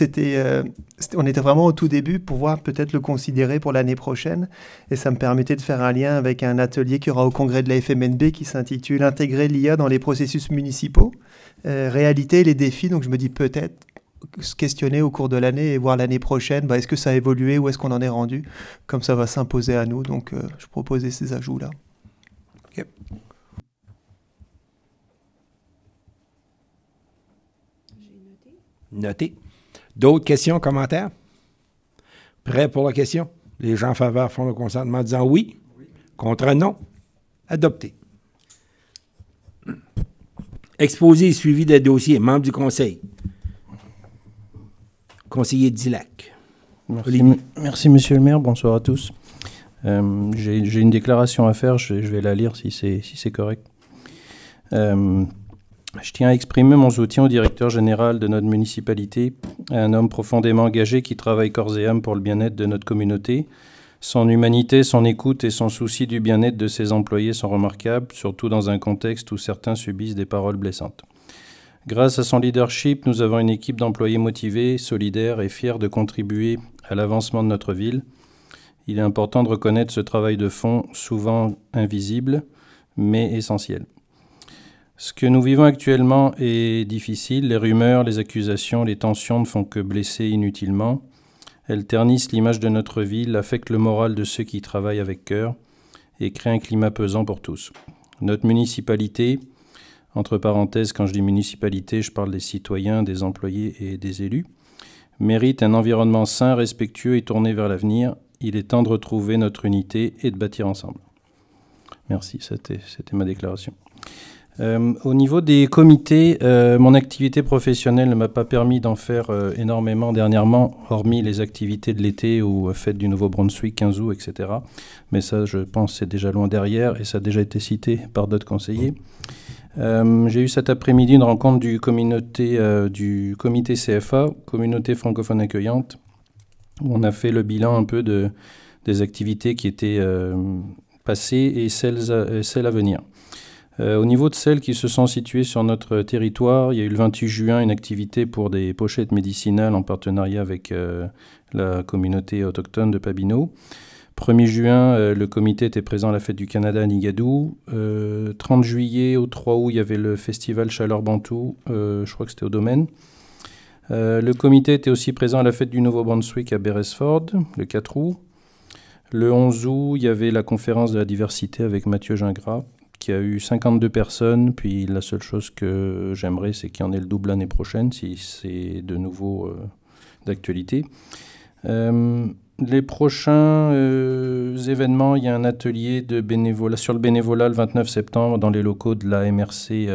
on était vraiment au tout début, pouvoir peut-être le considérer pour l'année prochaine. Et ça me permettait de faire un lien avec un atelier qui aura au congrès de la FMNB qui s'intitule « Intégrer l'IA dans les processus municipaux, réalité et les défis ». Donc je me dis peut-être se questionner au cours de l'année et voir l'année prochaine, est-ce que ça a évolué, où est-ce qu'on en est rendu, comme ça va s'imposer à nous. Donc, je proposais ces ajouts-là. OK. Noté. D'autres questions, commentaires? Prêts pour la question? Les gens en faveur font le consentement en disant oui. Contre non. Adopté. Exposé et suivi des dossiers. Membre du conseil. Conseiller Dillac. Merci, Monsieur le maire. Bonsoir à tous. J'ai une déclaration à faire. Je vais la lire si c'est correct. Je tiens à exprimer mon soutien au directeur général de notre municipalité, un homme profondément engagé qui travaille corps et âme pour le bien-être de notre communauté. Son humanité, son écoute et son souci du bien-être de ses employés sont remarquables, surtout dans un contexte où certains subissent des paroles blessantes. Grâce à son leadership, nous avons une équipe d'employés motivés, solidaires et fiers de contribuer à l'avancement de notre ville. Il est important de reconnaître ce travail de fond, souvent invisible, mais essentiel. Ce que nous vivons actuellement est difficile. Les rumeurs, les accusations, les tensions ne font que blesser inutilement. Elles ternissent l'image de notre ville, affectent le moral de ceux qui travaillent avec cœur et créent un climat pesant pour tous. Notre municipalité, entre parenthèses, quand je dis municipalité, je parle des citoyens, des employés et des élus, mérite un environnement sain, respectueux et tourné vers l'avenir. Il est temps de retrouver notre unité et de bâtir ensemble. Merci, c'était ma déclaration. Au niveau des comités, mon activité professionnelle ne m'a pas permis d'en faire énormément dernièrement, hormis les activités de l'été ou fête du Nouveau-Brunswick, 15 août, etc. Mais ça, je pense, c'est déjà loin derrière et ça a déjà été cité par d'autres conseillers. J'ai eu cet après-midi une rencontre du comité CFA, Communauté francophone accueillante, où on a fait le bilan un peu des activités qui étaient passées et celles à venir. Au niveau de celles qui se sont situées sur notre territoire, il y a eu le 28 juin une activité pour des pochettes médicinales en partenariat avec la communauté autochtone de Pabineau. 1er juin, le comité était présent à la Fête du Canada à Nigadou. 30 juillet au 3 août, il y avait le festival Chaleur Bantou, je crois que c'était au Domaine. Le comité était aussi présent à la Fête du Nouveau-Brunswick à Beresford, le 4 août. Le 11 août, il y avait la conférence de la diversité avec Mathieu Gingras, qui a eu 52 personnes. Puis la seule chose que j'aimerais, c'est qu'il y en ait le double l'année prochaine, si c'est de nouveau d'actualité. Les prochains événements, il y a un atelier de bénévolat sur le bénévolat le 29 septembre dans les locaux de la MRC,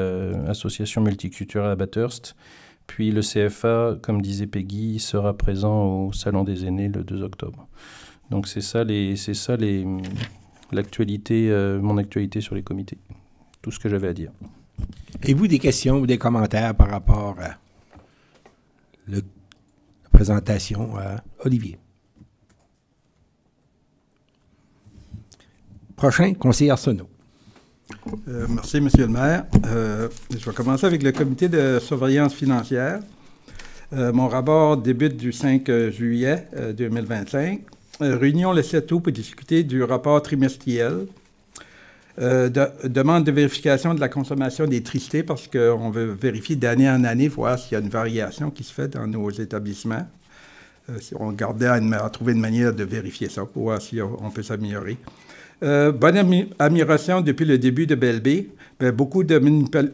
Association multiculturelle à Bathurst. Puis le CFA, comme disait Peggy, sera présent au Salon des aînés le 2 octobre. Donc c'est ça l'actualité, mon actualité sur les comités. Tout ce que j'avais à dire. Avez-vous des questions ou des commentaires par rapport à la présentation à Olivier? Prochain, conseiller Arsenault. Merci, M. le maire. Je vais commencer avec le comité de surveillance financière. Mon rapport débute du 5 juillet 2025. Réunion le 7 août pour discuter du rapport trimestriel. Demande de vérification de la consommation d'électricité parce qu'on veut vérifier d'année en année, voir s'il y a une variation qui se fait dans nos établissements. Si on gardait à trouver une manière de vérifier ça pour voir si on peut s'améliorer. Bonne amélioration depuis le début de BLB, mais beaucoup de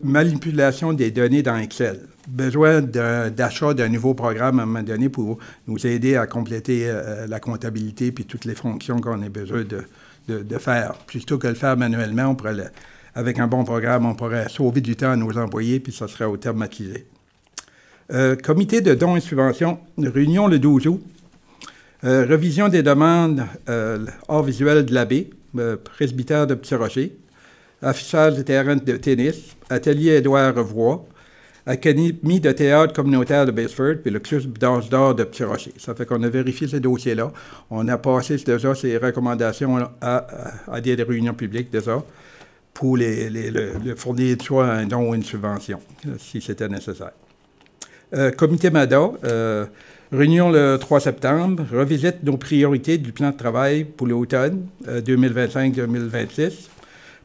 manipulation des données dans Excel. Besoin d'achat d'un nouveau programme à un moment donné pour nous aider à compléter la comptabilité puis toutes les fonctions qu'on a besoin de faire. Plutôt que de le faire manuellement, avec un bon programme, on pourrait sauver du temps à nos employés puis ça serait automatisé. Comité de dons et subventions, réunion le 12 août. Révision des demandes hors visuel de l'abbé. Presbytère de Petit-Rocher, affichage de terrain de tennis, atelier Édouard Revoix, académie de théâtre communautaire de Baseford, puis le club d'âge d'or de Petit-Rocher. Ça fait qu'on a vérifié ces dossiers-là. On a passé déjà ces recommandations à des réunions publiques déjà pour le fournir soit un don ou une subvention, si c'était nécessaire. Comité MADA, réunion le 3 septembre, revisite nos priorités du plan de travail pour l'automne 2025-2026.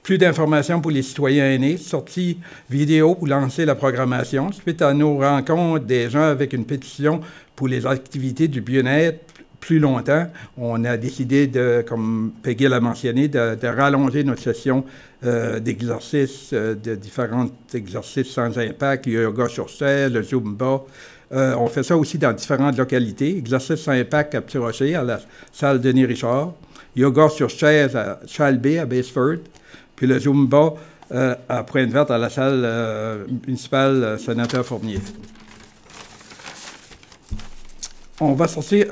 Plus d'informations pour les citoyens aînés, sortie vidéo pour lancer la programmation. Suite à nos rencontres des gens avec une pétition pour les activités du bien-être plus longtemps, on a décidé, comme Peggy l'a mentionné, de rallonger notre session d'exercices, de différents exercices sans impact, le yoga sur chaise, le Zumba. On fait ça aussi dans différentes localités. Exercice sans impact à Petit-Rocher, à la salle Denis-Richard. Yoga sur chaise à Chalbé, à Baseford. Puis le Zumba à Pointe-Verte, à la salle municipale Sénateur Fournier. On va changer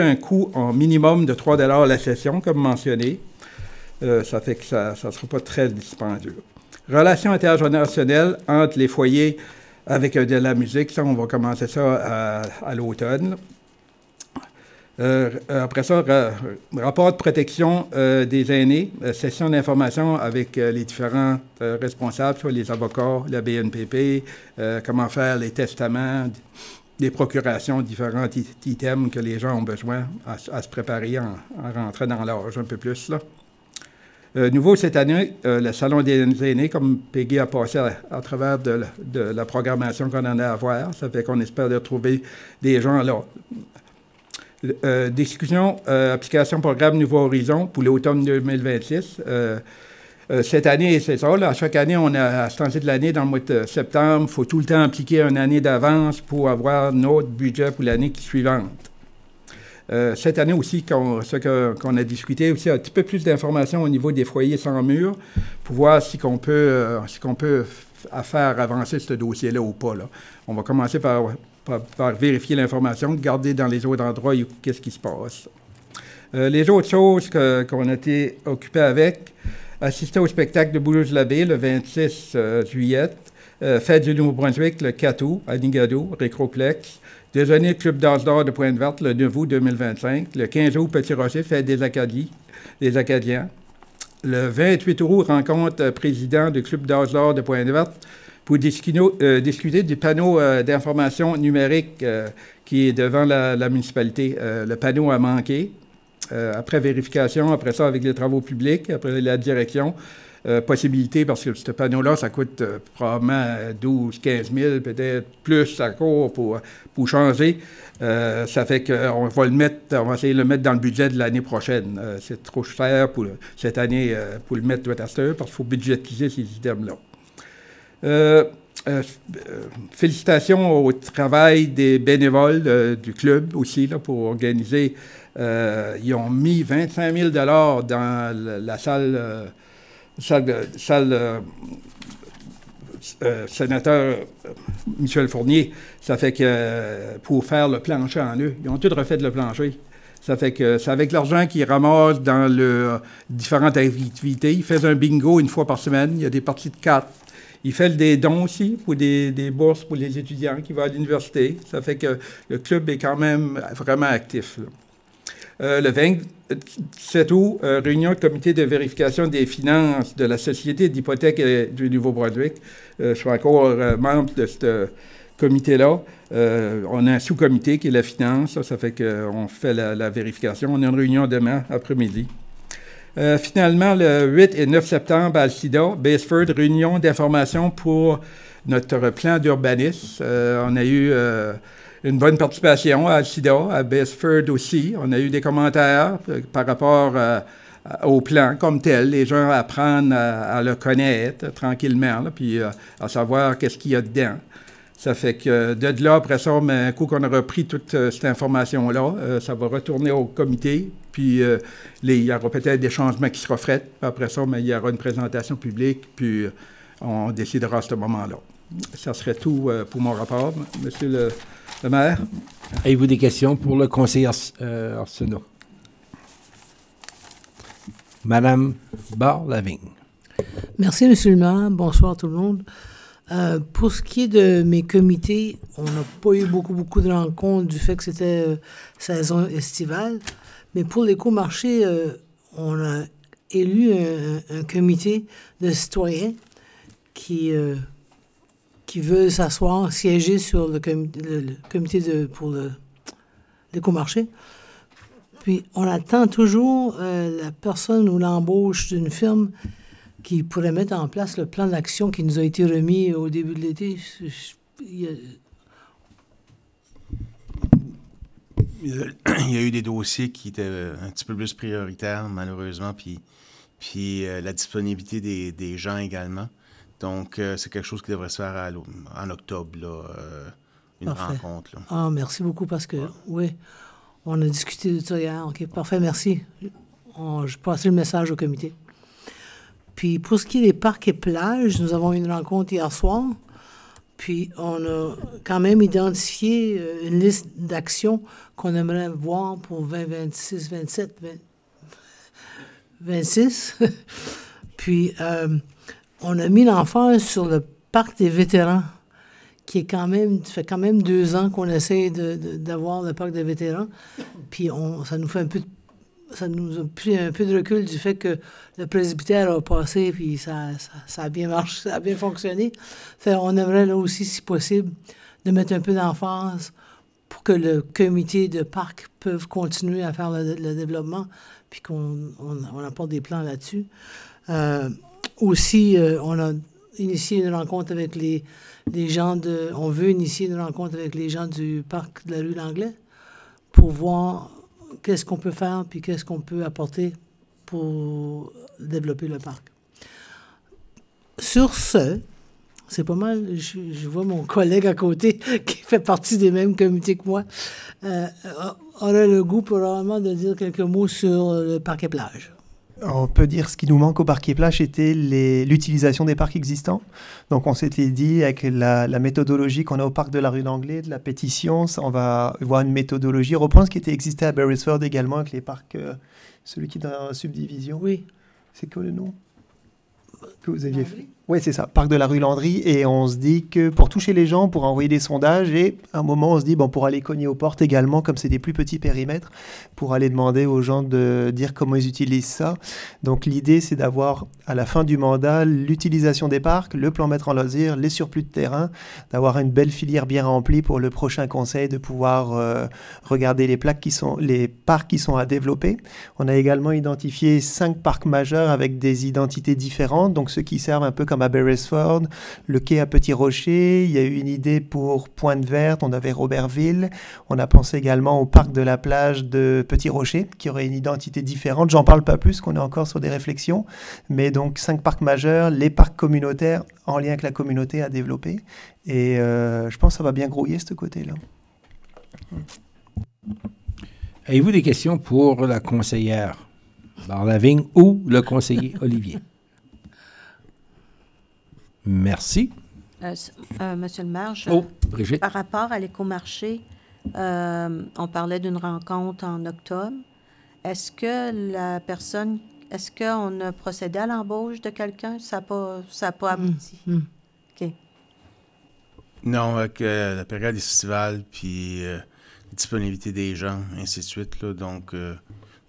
un coût en minimum de 3 $ la session, comme mentionné. Ça fait que ça ne sera pas très dispendieux. Relations intergénérationnelles entre les foyers avec de la musique, ça, on va commencer ça à l'automne. Après ça, rapport de protection des aînés, session d'information avec les différents responsables, soit les avocats, la BNPP, comment faire les testaments, des procurations, différents items que les gens ont besoin à se préparer en rentrant dans l'âge un peu plus, là. Nouveau cette année, le Salon des aînés, comme Peggy a passé à travers de la programmation qu'on en a à voir. Ça fait qu'on espère de trouver des gens là. Discussion, application programme Nouveau Horizon pour l'automne 2026. Cette année, c'est ça. Là, chaque année, on a à ce temps-ci de l'année, dans le mois de septembre, il faut tout le temps appliquer une année d'avance pour avoir notre budget pour l'année suivante. Cette année aussi, qu'on a discuté aussi, un petit peu plus d'informations au niveau des foyers sans mur pour voir si on peut faire avancer ce dossier-là ou pas. Là. On va commencer par vérifier l'information, garder dans les autres endroits qu'est-ce qui se passe. Les autres choses qu'on a été occupés avec, assister au spectacle de Boulouse-l'Abbé le 26 juillet, Fête du Nouveau-Brunswick le 4 août à Nigadoo, Récroplex, déjeuner Club d'Âge d'or de Pointe-Verte le 9 août 2025, le 15 août Petit-Rocher, Fête des Acadiens, le 28 août rencontre président du Club d'Âge d'or de Pointe-Verte pour discuter du panneau d'information numérique qui est devant la municipalité. Le panneau a manqué. Après vérification, après ça avec les travaux publics, après la direction, possibilité, parce que ce panneau-là, ça coûte probablement 12-15 000, peut-être plus à court pour changer. Ça fait qu'on va essayer de le mettre dans le budget de l'année prochaine. C'est trop cher pour cette année pour le mettre à cette heure, parce qu'il faut budgétiser ces items-là. Félicitations au travail des bénévoles du club aussi, là, pour organiser. Ils ont mis 25 000 $ dans la salle sénateur Michel Fournier, ça fait que pour faire le plancher en eux, ils ont tous refait le plancher. Ça fait que c'est avec l'argent qu'ils ramassent dans différentes activités. Ils font un bingo une fois par semaine. Il y a des parties de cartes. Ils font des dons aussi pour des bourses pour les étudiants qui vont à l'université. Ça fait que le club est quand même vraiment actif. Le 27 août, réunion du comité de vérification des finances de la Société d'hypothèque du Nouveau-Brunswick. Je suis encore membre de ce comité-là. On a un sous-comité qui est la finance. Ça fait qu'on fait la vérification. On a une réunion demain après-midi. Finalement, le 8 et 9 septembre à Alcida, Baseford, réunion d'information pour notre plan d'urbanisme. On a eu une bonne participation à Alcida, à Baseford aussi. On a eu des commentaires par rapport au plan comme tel. Les gens apprennent à le connaître tranquillement, là, puis à savoir qu'est-ce qu'il y a dedans. Ça fait que de là, après ça, un coup qu'on aura pris toute cette information-là, ça va retourner au comité, puis il y aura peut-être des changements qui seront faits. Après ça, il y aura une présentation publique, puis on décidera à ce moment-là. Ça serait tout pour mon rapport, Monsieur le maire. Avez-vous des questions pour le conseiller Arsenault? Madame Barre-Lavigne. Merci, Monsieur le maire. Bonsoir tout le monde. Pour ce qui est de mes comités, on n'a pas eu beaucoup de rencontres du fait que c'était saison estivale. Mais pour l'écomarché, on a élu un comité de citoyens qui veulent s'asseoir, siéger sur le comité pour l'écomarché. Puis on attend toujours la personne ou l'embauche d'une firme qui pourrait mettre en place le plan d'action qui nous a été remis au début de l'été. Il y a eu des dossiers qui étaient un petit peu plus prioritaires, malheureusement, puis la disponibilité des gens également. Donc, c'est quelque chose qui devrait se faire en octobre, là, une parfait. Rencontre. Là. Ah, merci beaucoup, parce que, oui, on a discuté de ça hier. OK, parfait, merci. Je passerai le message au comité. Puis, pour ce qui est des parcs et plages, nous avons eu une rencontre hier soir. Puis, on a quand même identifié une liste d'actions qu'on aimerait voir pour 2026, 27, 26. Puis, on a mis l'emphase sur le parc des vétérans, qui est ça fait quand même 2 ans qu'on essaie d'avoir le parc des vétérans. Puis, ça nous a pris un peu de recul du fait que le presbytère a passé, puis ça a bien marché, ça a bien fonctionné. Fait, on aimerait là aussi, si possible, de mettre un peu d'emphase pour que le comité de parc puisse continuer à faire le développement, puis qu'on apporte des plans là-dessus. Aussi, on a initié une rencontre avec les gens on veut initier une rencontre avec les gens du parc de la rue Langlais pour voir qu'est-ce qu'on peut faire, puis qu'est-ce qu'on peut apporter pour développer le parc. Sur ce, c'est pas mal, je vois mon collègue à côté qui fait partie des mêmes comités que moi, aurait le goût probablement de dire quelques mots sur le parc et plage. On peut dire ce qui nous manque au parc et plage, c'était l'utilisation des parcs existants. Donc, on s'était dit, avec la méthodologie qu'on a au parc de la rue d'Anglais, de la pétition, on va voir une méthodologie, reprendre ce qui était existé à Beresford également, avec les parcs, celui qui est dans la subdivision. Oui. C'est quoi le nom que vous aviez fait? Oui, c'est ça, parc de la rue Landry. Et on se dit que pour toucher les gens, pour envoyer des sondages, et à un moment, on se dit, pour aller cogner aux portes également, comme c'est des plus petits périmètres, pour aller demander aux gens de dire comment ils utilisent ça. Donc, l'idée, c'est d'avoir, à la fin du mandat, l'utilisation des parcs, le plan maître en loisir, les surplus de terrain, d'avoir une belle filière bien remplie pour le prochain conseil, de pouvoir regarder les parcs qui sont à développer. On a également identifié 5 parcs majeurs avec des identités différentes, donc ceux qui servent un peu comme à Beresford, le quai à Petit Rocher, il y a eu une idée pour Pointe Verte, on avait Robertville, on a pensé également au parc de la plage de Petit Rocher, qui aurait une identité différente, j'en parle pas plus, qu'on est encore sur des réflexions, mais donc 5 parcs majeurs, les parcs communautaires en lien avec la communauté à développer, et je pense que ça va bien grouiller ce côté-là. Avez-vous des questions pour la conseillère Barre-Lavigne ou le conseiller Olivier? Merci. Monsieur le maire, Brigitte. par rapport à l'écomarché, on parlait d'une rencontre en octobre. Est-ce qu'on a procédé à l'embauche de quelqu'un? Ça n'a pas abouti. OK. Non, avec la période estivale, puis la disponibilité des gens, ainsi de suite. Là, donc,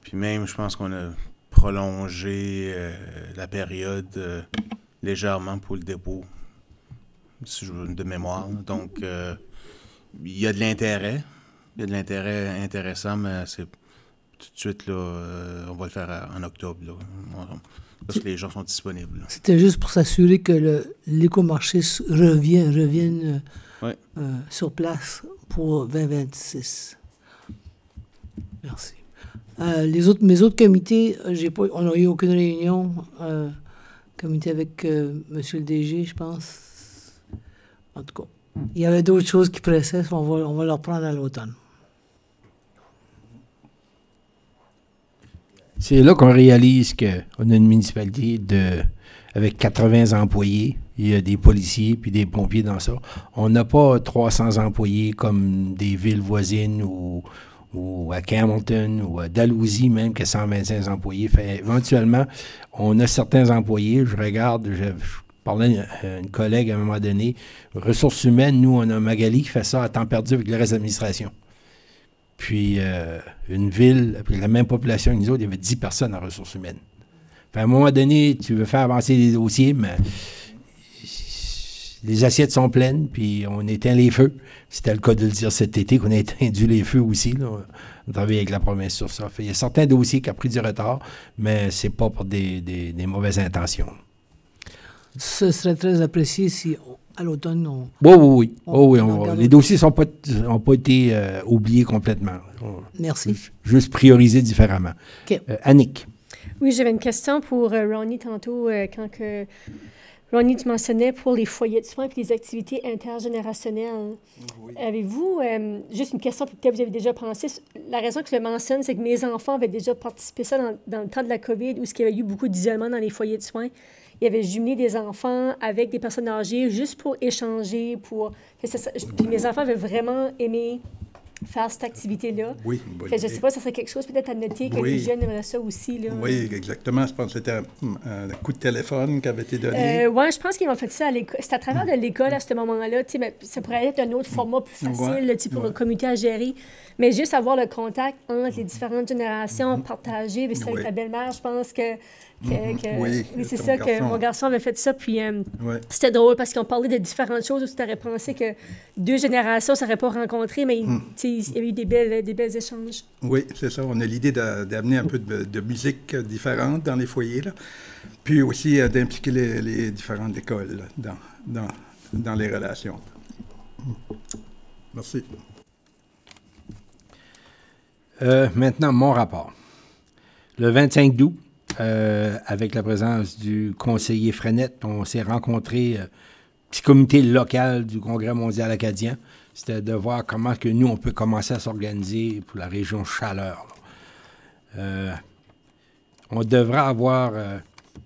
puis même, je pense qu'on a prolongé la période légèrement pour le dépôt, de mémoire. Donc, il y a de l'intérêt. Il y a de l'intérêt intéressant, mais c'est tout de suite, là, on va le faire en octobre, là, parce que les gens sont disponibles. Là. C'était juste pour s'assurer que l'écomarché revienne sur place pour 2026. Merci. Mes autres comités, on n'a eu aucune réunion. Comité avec monsieur le DG, je pense. En tout cas, il y avait d'autres choses qui pressaient, on va leur prendre à l'automne. C'est là qu'on réalise qu'on a une municipalité avec 80 employés. Il y a des policiers puis des pompiers dans ça. On n'a pas 300 employés comme des villes voisines ou à Campbellton ou à Dalhousie même, qui a 125 employés. Fait, éventuellement, on a certains employés. Je parlais à une collègue à un moment donné. Ressources humaines, nous, on a Magali qui fait ça à temps perdu avec le reste de l'administration. Puis, une ville, avec la même population que nous autres, il y avait 10 personnes en ressources humaines. Fait, à un moment donné, tu veux faire avancer les dossiers, mais les assiettes sont pleines, puis on éteint les feux. C'était le cas de le dire cet été, qu'on a éteint les feux aussi. Là. On travaille avec la province sur ça. Fait, il y a certains dossiers qui ont pris du retard, mais c'est pas pour des mauvaises intentions. Ce serait très apprécié si, à l'automne, Oui. Les dossiers n'ont pas été oubliés complètement. Merci. Juste priorisés différemment. Okay. Annick. Oui, j'avais une question pour Ronnie tantôt, Ronnie, tu mentionnais pour les foyers de soins et les activités intergénérationnelles. Oui. Avez-vous, juste une question, peut-être vous avez déjà pensé, la raison que je le mentionne, c'est que mes enfants avaient déjà participé à ça dans le temps de la COVID, où il y avait eu beaucoup d'isolement dans les foyers de soins. Il y avait jumelé des enfants avec des personnes âgées juste pour échanger, Puis mes enfants avaient vraiment aimé faire cette activité-là. Oui, je ne sais pas, ça serait quelque chose peut-être à noter que les jeunes aimeraient ça aussi. Là. Oui, exactement. Je pense que c'était un coup de téléphone qui avait été donné. Oui, je pense qu'ils ont fait ça à l'école. C'était à travers de l'école à ce moment-là. Mais ça pourrait être un autre format plus facile pour un comité à gérer. Mais juste avoir le contact entre les différentes générations, partager. C'est avec ta belle-mère, je pense que oui, c'est ça, que mon garçon avait fait ça. Puis c'était drôle parce qu'on parlait de différentes choses où tu aurais pensé que 2 générations ne s'auraient pas rencontrées, mais il y a eu des belles échanges. Oui, c'est ça. On a l'idée d'amener un peu de musique différente dans les foyers, là. Puis aussi d'impliquer les différentes écoles là, dans les relations. Merci. Maintenant, mon rapport. Le 25 août, avec la présence du conseiller Frenette, on s'est rencontrés, petit comité local du Congrès mondial acadien. C'était de voir comment que nous, on peut commencer à s'organiser pour la région Chaleur. On devrait avoir...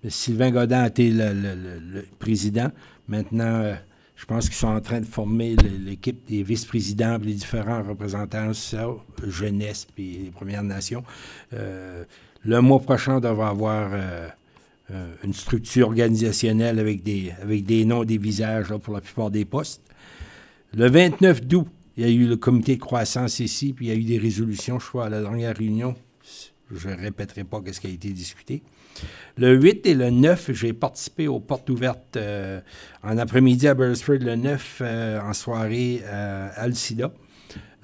Sylvain Godin a été le président. Maintenant, je pense qu'ils sont en train de former l'équipe des vice-présidents, les différents représentants, jeunesse et les Premières Nations. Le mois prochain, on devrait avoir une structure organisationnelle avec des noms, des visages là, pour la plupart des postes. Le 29 août, il y a eu le comité de croissance ici, puis il y a eu des résolutions, je crois, à la dernière réunion. Je ne répéterai pas ce qui a été discuté. Le 8 et le 9, j'ai participé aux portes ouvertes en après-midi à Beresford, le 9 en soirée à Alcida.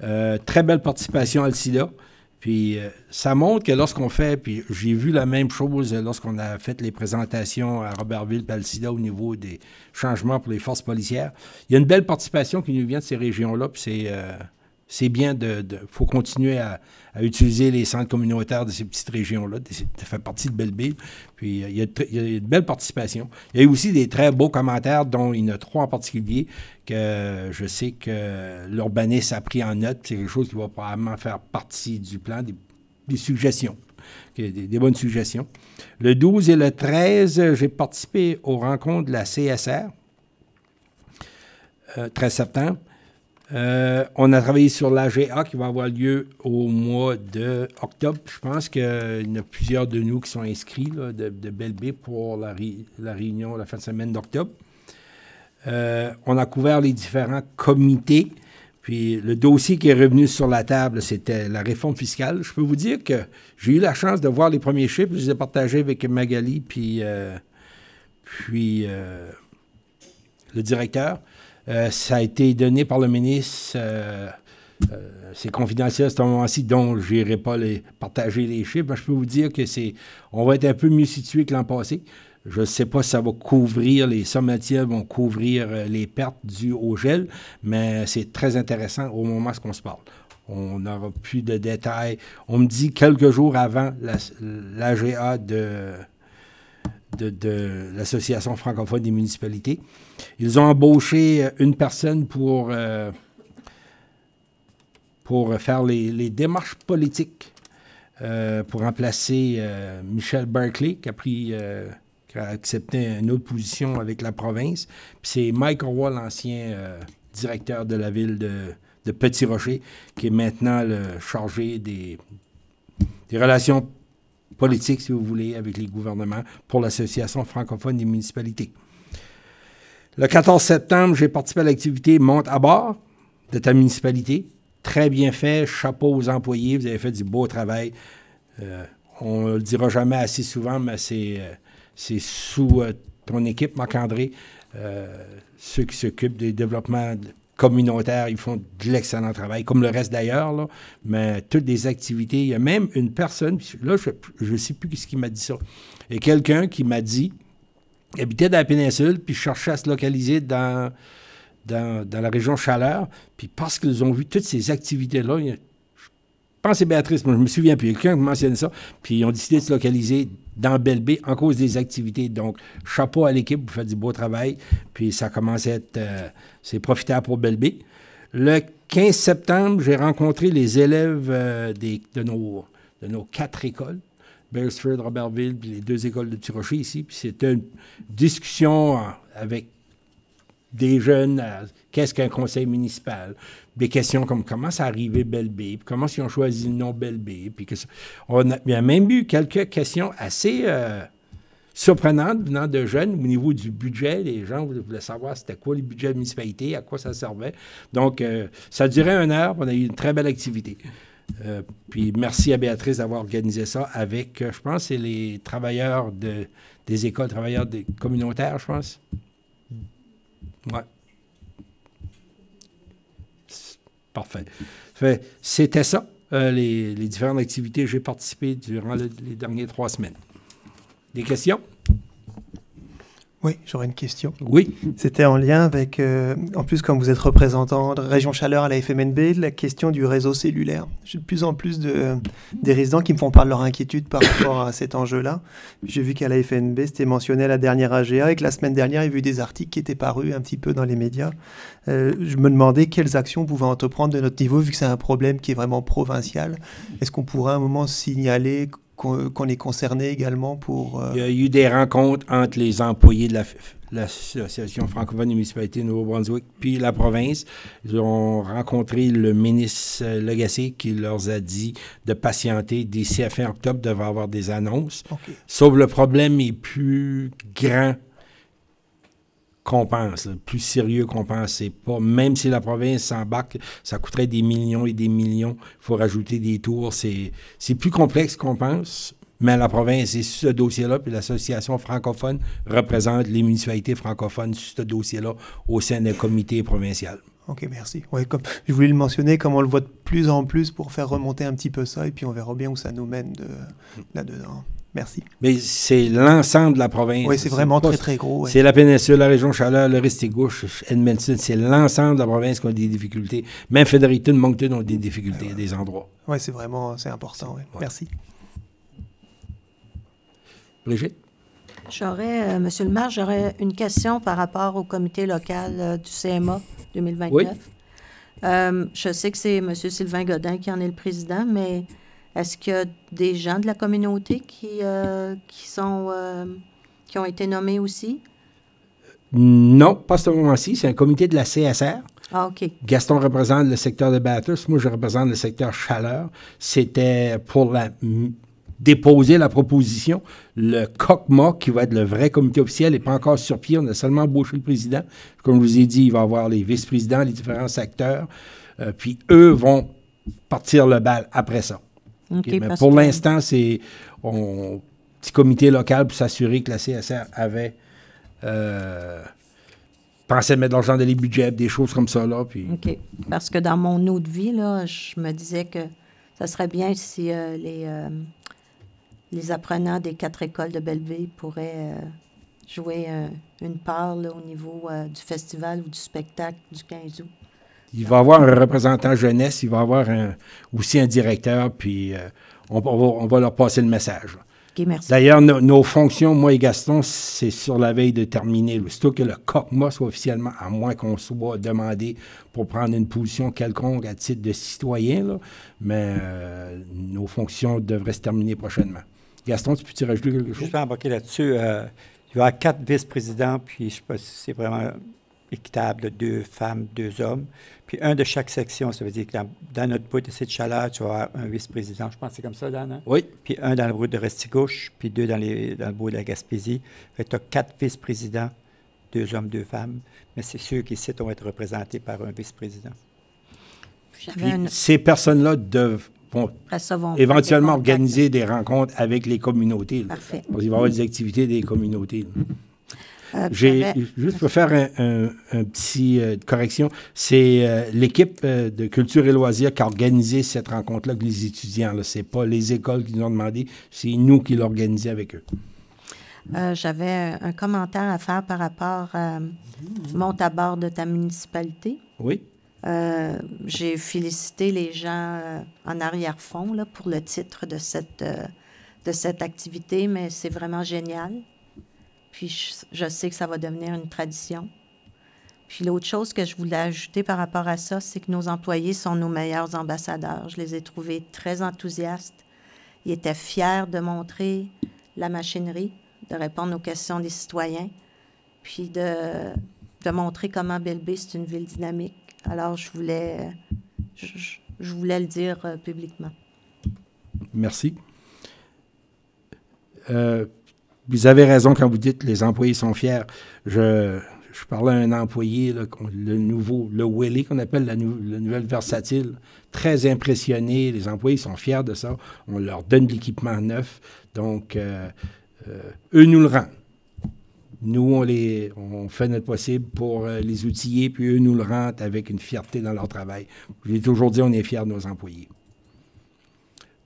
Très belle participation à Alcida. Puis ça montre que lorsqu'on fait, puis j'ai vu la même chose lorsqu'on a fait les présentations à Robertville et Alcida au niveau des changements pour les forces policières. Il y a une belle participation qui nous vient de ces régions-là, puis c'est bien faut continuer à utiliser les centres communautaires de ces petites régions-là. Ça fait partie de Belleville. Puis il y a une belle participation. Il y a eu aussi des très beaux commentaires, dont il y en a 3 en particulier, que je sais que l'urbaniste a pris en note. C'est quelque chose qui va probablement faire partie du plan, des suggestions, des bonnes suggestions. Le 12 et le 13, j'ai participé aux rencontres de la CSR. 13 septembre. On a travaillé sur l'AGA qui va avoir lieu au mois d'octobre. Je pense qu'il y en a plusieurs de nous qui sont inscrits là, de Belle-Baie pour la réunion la fin de semaine d'octobre. On a couvert les différents comités. Puis le dossier qui est revenu sur la table, c'était la réforme fiscale. Je peux vous dire que j'ai eu la chance de voir les premiers chiffres. Je les ai partagés avec Magali puis le directeur. Ça a été donné par le ministre. C'est confidentiel à ce moment-ci, donc je n'irai pas partager les chiffres. Mais je peux vous dire que on va être un peu mieux situé que l'an passé. Je ne sais pas si ça va couvrir, les sommes actuelles vont couvrir les pertes dues au gel, mais c'est très intéressant au moment où on se parle. On n'aura plus de détails. On me dit quelques jours avant l'AGA de l'Association francophone des municipalités. Ils ont embauché une personne pour faire les démarches politiques pour remplacer Michel Barclay, qui a accepté une autre position avec la province. Puis c'est Mike Roy, l'ancien directeur de la ville de Petit-Rocher, qui est maintenant le chargé des relations politique, si vous voulez, avec les gouvernements pour l'Association francophone des municipalités. Le 14 septembre, j'ai participé à l'activité Monte à bord de ta municipalité. Très bien fait, chapeau aux employés, vous avez fait du beau travail. On ne le dira jamais assez souvent, mais c'est sous ton équipe, Marc-André, ceux qui s'occupent des développements communautaires, ils font de l'excellent travail, comme le reste d'ailleurs, là, mais toutes les activités, il y a même une personne, là, je ne sais plus ce qui m'a dit ça, il y a quelqu'un qui m'a dit, il habitait dans la péninsule, puis cherchait à se localiser dans la région Chaleur, puis parce qu'ils ont vu toutes ces activités-là, je pense que c'est Béatrice, moi je me souviens plus, quelqu'un qui mentionnait ça, puis ils ont décidé de se localiser dans Belle-Baie en cause des activités. Donc, chapeau à l'équipe, vous faites du beau travail, puis ça commence à être, c'est profitable pour Belle-Baie. Le 15 septembre, j'ai rencontré les élèves de nos 4 écoles, Beresford, Robertville, puis les 2 écoles de Petit-Rocher ici, puis c'était une discussion avec des jeunes, qu'est-ce qu'un conseil municipal, des questions comme comment ça arrivé Belle-Baie, puis comment ils ont choisi le nom Belle-Baie, puis il y a même eu quelques questions assez surprenantes venant de jeunes au niveau du budget. Les gens voulaient savoir c'était quoi le budget de la municipalité, à quoi ça servait. Donc, ça durait 1 heure, on a eu une très belle activité. Puis merci à Béatrice d'avoir organisé ça avec, je pense, c'est les travailleurs des écoles, travailleurs communautaires, je pense. Ouais. Parfait. C'était ça, les différentes activités que j'ai participé durant les dernières 3 semaines. Des questions? Oui, j'aurais une question. Oui. C'était en lien avec, en plus, comme vous êtes représentant de Région Chaleur à la FMNB, la question du réseau cellulaire. J'ai de plus en plus des résidents qui me font part de leur inquiétude par rapport à cet enjeu-là. J'ai vu qu'à la FMNB, c'était mentionné à la dernière AGA et que la semaine dernière, il y a eu des articles qui étaient parus un petit peu dans les médias. Je me demandais quelles actions on pouvait entreprendre de notre niveau, vu que c'est un problème qui est vraiment provincial. Est-ce qu'on pourrait à un moment signaler qu'on est concerné également pour... Il y a eu des rencontres entre les employés de l'Association francophone des municipalités de Nouveau-Brunswick puis la province. Ils ont rencontré le ministre Lagacé qui leur a dit de patienter. D'ici à fin octobre, devrait avoir des annonces. Okay. Sauf le problème est plus grand qu'on pense, plus sérieux qu'on pense. C'est pas, même si la province s'embarque, ça coûterait des millions et des millions. Il faut rajouter des tours. C'est plus complexe qu'on pense, mais la province est sur ce dossier-là, puis l'Association francophone représente les municipalités francophones sur ce dossier-là au sein d'un comité provincial. OK, merci. Ouais, comme je voulais le mentionner, comme on le voit de plus en plus pour faire remonter un petit peu ça, et puis on verra bien où ça nous mène là-dedans. Merci. Mais c'est l'ensemble de la province. Oui, c'est vraiment très, très gros. Ouais. C'est la péninsule, la région Chaleur, le Restigouche, Edmonton. C'est l'ensemble de la province qui a des difficultés. Même Fredericton, Moncton ont des difficultés à des endroits. Oui, c'est vraiment, c'est important. Ouais. Merci. Brigitte? Monsieur le maire, j'aurais une question par rapport au comité local du CMA 2029. Oui. Je sais que c'est M. Sylvain Godin qui en est le président, mais est-ce qu'il y a des gens de la communauté qui ont été nommés aussi? Non, pas à ce moment-ci. C'est un comité de la CSR. Ah, OK. Gaston représente le secteur de Bathurst. Moi, je représente le secteur chaleur. C'était pour déposer la proposition. Le COCMA, qui va être le vrai comité officiel, n'est pas encore sur pied. On a seulement embauché le président. Comme je vous ai dit, il va y avoir les vice-présidents, les différents secteurs. Puis eux vont partir le bal après ça. Okay, mais pour l'instant, c'est un petit comité local pour s'assurer que la CSR avait pensé mettre de l'argent dans les budgets, des choses comme ça. Là, puis... OK. Parce que dans mon eau de vie, là, je me disais que ça serait bien si les apprenants des 4 écoles de Belleville pourraient jouer une part là, au niveau du festival ou du spectacle du 15 août. Il va y avoir un représentant jeunesse, il va y avoir aussi un directeur, puis on va leur passer le message. OK, merci. D'ailleurs, nos fonctions, moi et Gaston, c'est sur la veille de terminer. Surtout que le COCMA soit officiellement, à moins qu'on soit demandé pour prendre une position quelconque à titre de citoyen, là, mais nos fonctions devraient se terminer prochainement. Gaston, tu peux-tu rajouter quelque chose? Je vais embarquer là-dessus. Il va y avoir 4 vice-présidents, puis je ne sais pas si c'est vraiment équitable, 2 femmes, 2 hommes, puis un de chaque section. Ça veut dire que dans notre bout de Chaleur, tu vas avoir un vice-président. Je pense que c'est comme ça, Dan, hein? Oui. Puis un dans le bout de Restigouche, puis 2 dans le bout de la Gaspésie. Fait que tu as 4 vice-présidents, 2 hommes, 2 femmes, mais c'est sûr qu'ici, vont être représentés par un vice-président. Ces personnes-là vont éventuellement organiser des rencontres avec les communautés. Parfait. Il va y avoir des activités des communautés. Juste pour faire un petit correction, c'est l'équipe de culture et loisirs qui a organisé cette rencontre-là avec les étudiants. Ce n'est pas les écoles qui nous ont demandé, c'est nous qui l'avons organisé avec eux. J'avais un commentaire à faire par rapport à monte à bord de ta municipalité. Oui. J'ai félicité les gens en arrière-fond là, pour le titre de cette activité, mais c'est vraiment génial. Puis je sais que ça va devenir une tradition. Puis l'autre chose que je voulais ajouter par rapport à ça, c'est que nos employés sont nos meilleurs ambassadeurs. Je les ai trouvés très enthousiastes. Ils étaient fiers de montrer la machinerie, de répondre aux questions des citoyens, puis de montrer comment Belle-Baie, c'est une ville dynamique. Alors, je voulais le dire publiquement. Merci. Vous avez raison quand vous dites que les employés sont fiers. Je parlais à un employé, là, le Willy, qu'on appelle la nouvelle versatile, très impressionné. Les employés sont fiers de ça. On leur donne de l'équipement neuf. Donc, eux nous le rendent. Nous, on fait notre possible pour les outiller, puis eux nous le rendent avec une fierté dans leur travail. Je l'ai toujours dit, on est fiers de nos employés.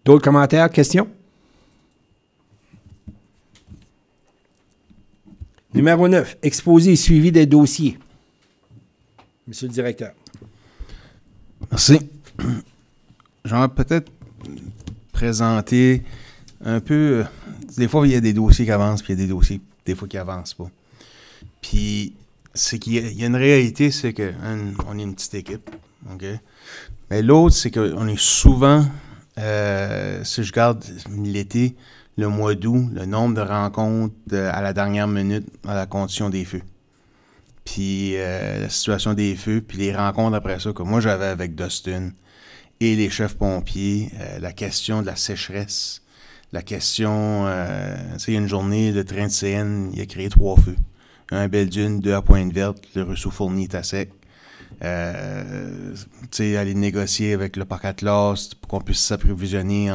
D'autres commentaires, questions? Numéro 9, exposé et suivi des dossiers. Monsieur le directeur. Merci. J'aimerais peut-être présenter un peu... des fois, il y a des dossiers qui avancent, puis il y a des dossiers, des fois, qui n'avancent pas. Puis, c'est qu'il y a une réalité, c'est qu'on est une petite équipe, OK? Mais l'autre, c'est qu'on est souvent, si je regarde l'été, le mois d'août, le nombre de rencontres à la dernière minute à la condition des feux. Puis la situation des feux, puis les rencontres après ça que moi j'avais avec Dustin et les chefs pompiers, la question de la sécheresse, la question, il y a une journée, le train de CN, il a créé 3 feux. Un à Belle-Dune, 2 à Pointe-Verte, le Rousseau-Fournier est à sec. Aller négocier avec le Parc Atlas pour qu'on puisse s'approvisionner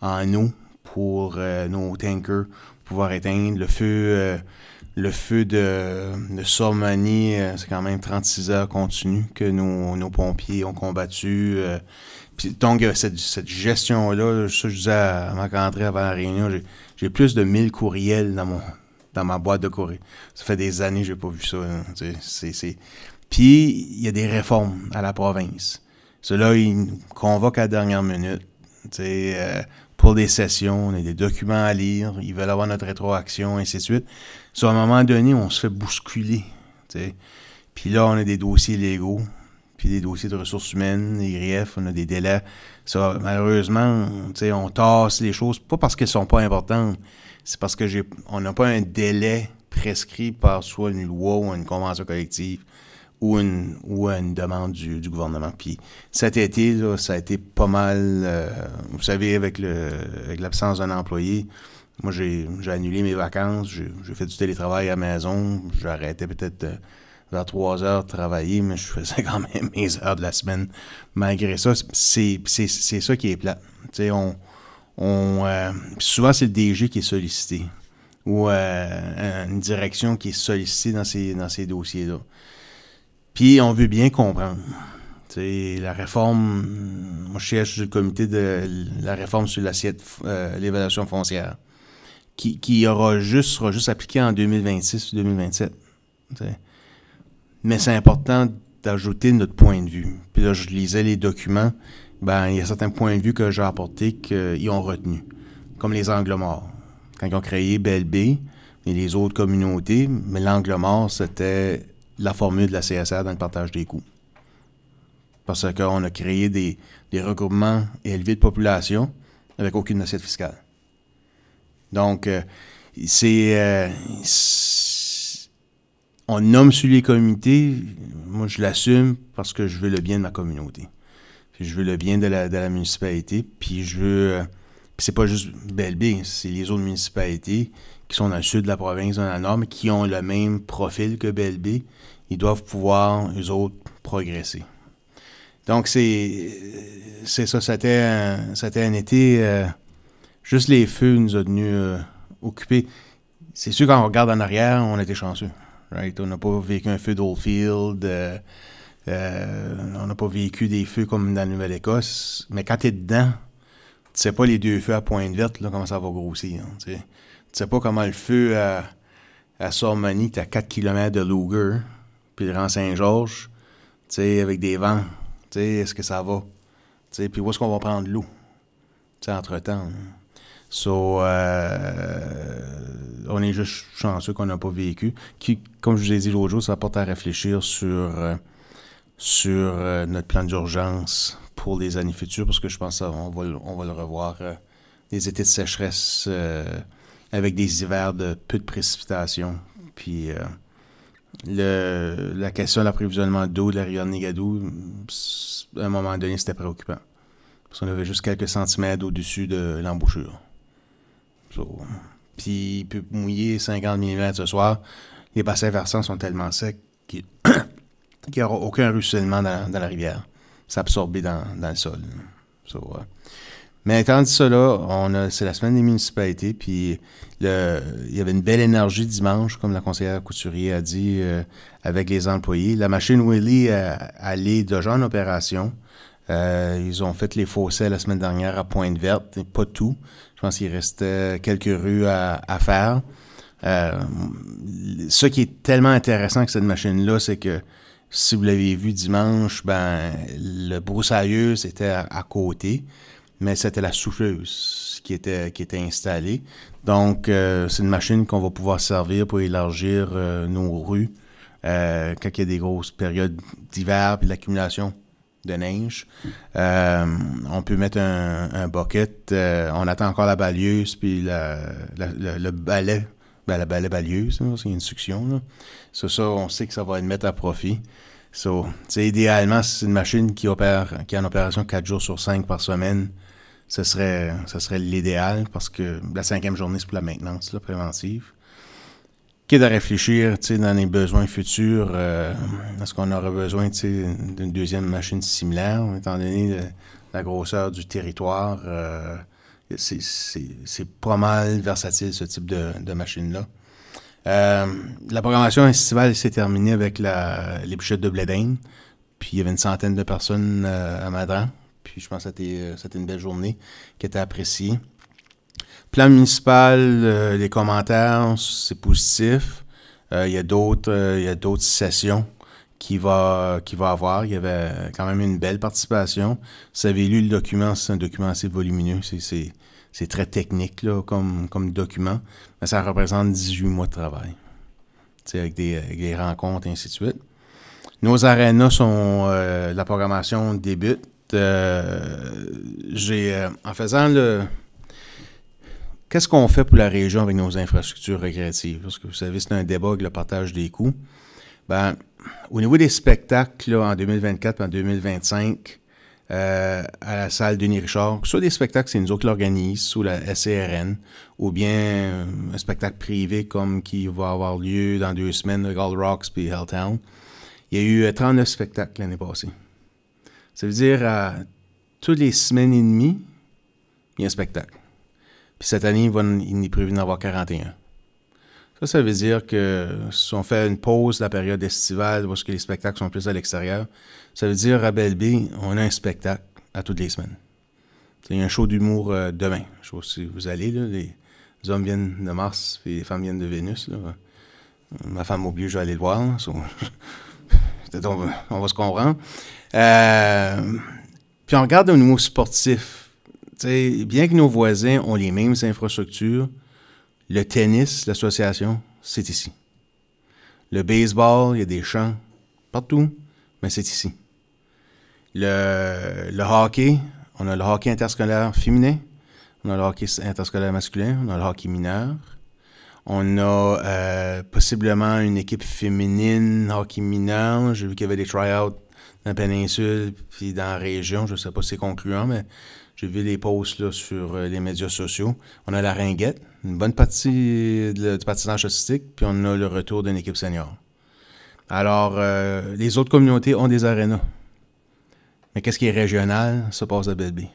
en eau pour nos tankers pouvoir éteindre. Le feu de Sormanie, c'est quand même 36 heures continues que nos pompiers ont combattu. Puis donc, cette gestion-là, ça je disais à Marc-André avant la réunion, j'ai plus de 1000 courriels dans ma boîte de courrier. Ça fait des années que j'ai pas vu ça. Puis, il y a des réformes à la province. Ceux-là, ils nous convoquent à la dernière minute. Pour des sessions, on a des documents à lire, ils veulent avoir notre rétroaction, ainsi de suite. Sur un moment donné, on se fait bousculer. Puis là, on a des dossiers légaux, puis des dossiers de ressources humaines, des griefs, on a des délais. Ça, malheureusement, on tasse les choses, pas parce qu'elles sont pas importantes, c'est parce que on n'a pas un délai prescrit par soit une loi ou une convention collective ou une demande du gouvernement. Puis cet été, là, ça a été pas mal, vous savez, avec l'absence d'un employé, moi j'ai annulé mes vacances, j'ai fait du télétravail à la maison, j'arrêtais peut-être vers 3 heures de travailler, mais je faisais quand même mes heures de la semaine. Malgré ça, c'est ça qui est plate. Tu sais, souvent c'est le DG qui est sollicité ou une direction qui est sollicitée dans ces dossiers-là. Puis on veut bien comprendre. T'sais, la réforme, moi je cherche le comité de la réforme sur l'assiette, l'évaluation foncière, qui sera juste appliqué en 2026-2027. Mais c'est important d'ajouter notre point de vue. Puis là, je lisais les documents, ben il y a certains points de vue que j'ai apportés qu'ils ont retenus, comme les angles morts. Quand ils ont créé BLB et les autres communautés, mais l'angle mort, c'était la formule de la CSR dans le partage des coûts. Parce qu'on a créé des regroupements élevés de population avec aucune assiette fiscale. Donc, on nomme sur les comités, moi je l'assume parce que je veux le bien de ma communauté. Puis je veux le bien de la municipalité, puis je veux... Puis c'est pas juste BLB, c'est les autres municipalités qui sont dans le sud de la province, dans le nord, mais qui ont le même profil que BLB. Ils doivent pouvoir, eux autres, progresser. Donc, c'est ça. C'était un été... juste les feux nous ont tenus occupés. C'est sûr, quand on regarde en arrière, on a été chanceux. Right? On n'a pas vécu un feu d'Oldfield. On n'a pas vécu des feux comme dans la Nouvelle-Écosse. Mais quand tu es dedans, tu sais pas les 2 feux à Pointe-Verte, là, comment ça va grossir. Hein, tu sais pas comment le feu à Sormony, tu es à 4 km de Luger, puis le rang Saint-Georges, tu sais, avec des vents. Tu sais, est-ce que ça va? Tu sais, puis où est-ce qu'on va prendre l'eau? Tu sais, entre-temps. So, on est juste chanceux qu'on n'a pas vécu. Qui, comme je vous ai dit l'autre jour, ça porte à réfléchir sur notre plan d'urgence pour les années futures, parce que je pense qu'on va le revoir. Des étés de sécheresse avec des hivers de peu de précipitations. Puis la question de l'approvisionnement d'eau de la rivière Négadou, à un moment donné, c'était préoccupant. Parce qu'on avait juste quelques centimètres au-dessus de l'embouchure. Puis il peut mouiller 50 mm ce soir. Les bassins versants sont tellement secs qu'il n'y aura aucun ruissellement dans la rivière. C'est absorbé dans le sol. Mais étant dit cela, c'est la semaine des municipalités, puis il y avait une belle énergie dimanche, comme la conseillère Couturier a dit, avec les employés. La machine Willy allait déjà en opération. Ils ont fait les fossés la semaine dernière à Pointe-Verte, pas tout. Je pense qu'il restait quelques rues à faire. Ce qui est tellement intéressant avec cette machine-là, c'est que si vous l'avez vu dimanche, ben le broussailleuse était à côté, mais c'était la souffleuse qui était installée. Donc, c'est une machine qu'on va pouvoir servir pour élargir nos rues quand il y a des grosses périodes d'hiver puis l'accumulation de neige. On peut mettre un bucket. On attend encore la balieuse puis le balai. Ben, la balieuse, c'est une succion. Là. Ça, on sait que ça va être mettre à profit. Idéalement, c'est une machine qui est en opération 4 jours sur 5 par semaine. Ce serait l'idéal parce que la 5e journée, c'est pour la maintenance là, préventive. Quitte à réfléchir dans les besoins futurs, est-ce qu'on aurait besoin d'une deuxième machine similaire, étant donné la grosseur du territoire? C'est pas mal versatile, ce type de machine-là. La programmation estivale s'est terminée avec les bûchettes de blé d'Inde. Puis il y avait une centaine de personnes à Madran. Puis je pense que c'était une belle journée qui était appréciée. Plan municipal, les commentaires, c'est positif. Il y a d'autres sessions qu'il va avoir. Il y avait quand même une belle participation. Vous avez lu le document, c'est un document assez volumineux. C'est très technique là, comme document, mais ça représente 18 mois de travail, avec des rencontres et ainsi de suite. Nos arénas sont... la programmation débute. En faisant qu'est-ce qu'on fait pour la région avec nos infrastructures récréatives? Parce que vous savez, c'est un débat avec le partage des coûts. Ben, au niveau des spectacles, là, en 2024 et en 2025, à la salle Denis Richard, que ce soit des spectacles, c'est nous autres qui l'organisent sous la SCRN, ou bien un spectacle privé comme qui va avoir lieu dans 2 semaines, Gold Rocks puis Helltown. Il y a eu 39 spectacles l'année passée. Ça veut dire, toutes les semaines et demie, il y a un spectacle. Puis cette année, il est prévu d'en avoir 41. Ça veut dire que si on fait une pause de la période estivale, parce que les spectacles sont plus à l'extérieur, ça veut dire à Belle-Baie, on a un spectacle à toutes les semaines. Il y a un show d'humour demain. Je sais pas si vous allez, là, les hommes viennent de Mars et les femmes viennent de Vénus. Là. Ma femme au mieux, je vais aller le voir. Là, peut-être on va se comprendre. Puis on regarde au niveau sportif. Bien que nos voisins ont les mêmes infrastructures, le tennis, l'association, c'est ici. Le baseball, il y a des champs partout, mais c'est ici. Le hockey, on a le hockey interscolaire féminin, on a le hockey interscolaire masculin, on a le hockey mineur. On a possiblement une équipe féminine hockey mineur. J'ai vu qu'il y avait des try-outs dans la péninsule puis dans la région. Je ne sais pas si c'est concluant, mais j'ai vu les posts là, sur les médias sociaux. On a la ringuette, une bonne partie du patinage artistique, puis on a le retour d'une équipe senior. Alors, les autres communautés ont des arénas. Mais qu'est-ce qui est régional, ça passe à Belle-Baie.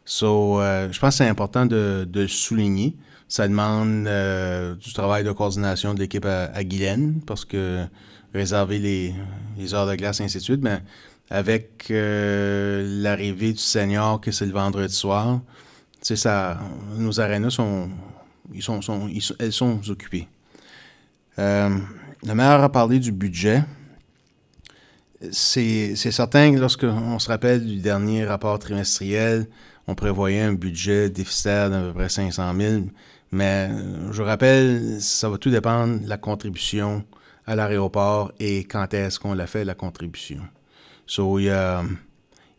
Je pense que c'est important de le souligner. Ça demande du travail de coordination de l'équipe à Guylaine, parce que réserver les heures de glace et ainsi de suite, mais avec l'arrivée du senior, que c'est le vendredi soir, nos arénas elles sont occupées. Le maire a parlé du budget. C'est certain que lorsqu'on se rappelle du dernier rapport trimestriel, on prévoyait un budget déficitaire d'à peu près 500 000, mais je rappelle, ça va tout dépendre de la contribution à l'aéroport et quand est-ce qu'on l'a fait, la contribution. Il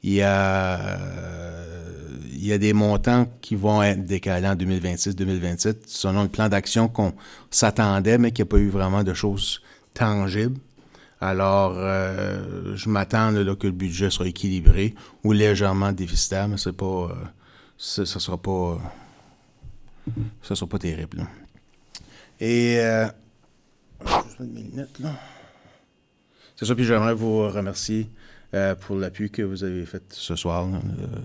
y a des montants qui vont être décalés en 2026-2027 selon le plan d'action qu'on s'attendait, mais qu'il n'y a pas eu vraiment de choses tangibles. Alors, je m'attends que le budget soit équilibré ou légèrement déficitaire, mais c'est pas, ça sera pas terrible. Là. Et juste mes lunettes, là. C'est ça, puis j'aimerais vous remercier pour l'appui que vous avez fait ce soir, là,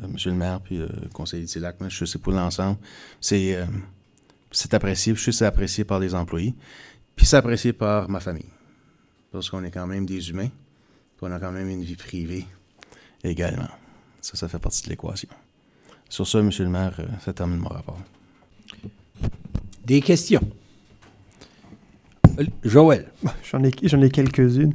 monsieur le maire, puis le conseiller Tillac. Je sais pour l'ensemble, c'est apprécié, je sais que c'est apprécié par les employés, puis c'est apprécié par ma famille. Parce qu'on est quand même des humains, puis on a quand même une vie privée également. Ça fait partie de l'équation. Sur ça, monsieur le maire, ça termine mon rapport. Des questions? Joël. J'en ai quelques-unes.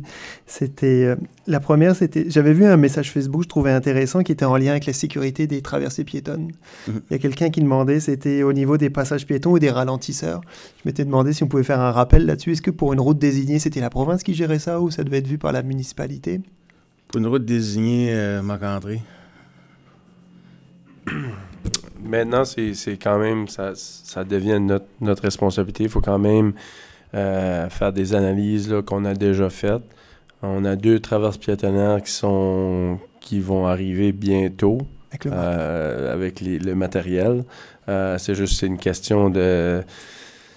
La première, j'avais vu un message Facebook, je trouvais intéressant, qui était en lien avec la sécurité des traversées piétonnes. Il y a quelqu'un qui demandait, c'était au niveau des passages piétons ou des ralentisseurs. Je m'étais demandé si on pouvait faire un rappel là-dessus. Est-ce que pour une route désignée, c'était la province qui gérait ça ou ça devait être vu par la municipalité? Pour une route désignée, Marc-André? Maintenant, c'est quand même, ça devient notre responsabilité. Il faut quand même faire des analyses qu'on a déjà faites. On a 2 traverses piétonnaires qui vont arriver bientôt avec le matériel. C'est une question de...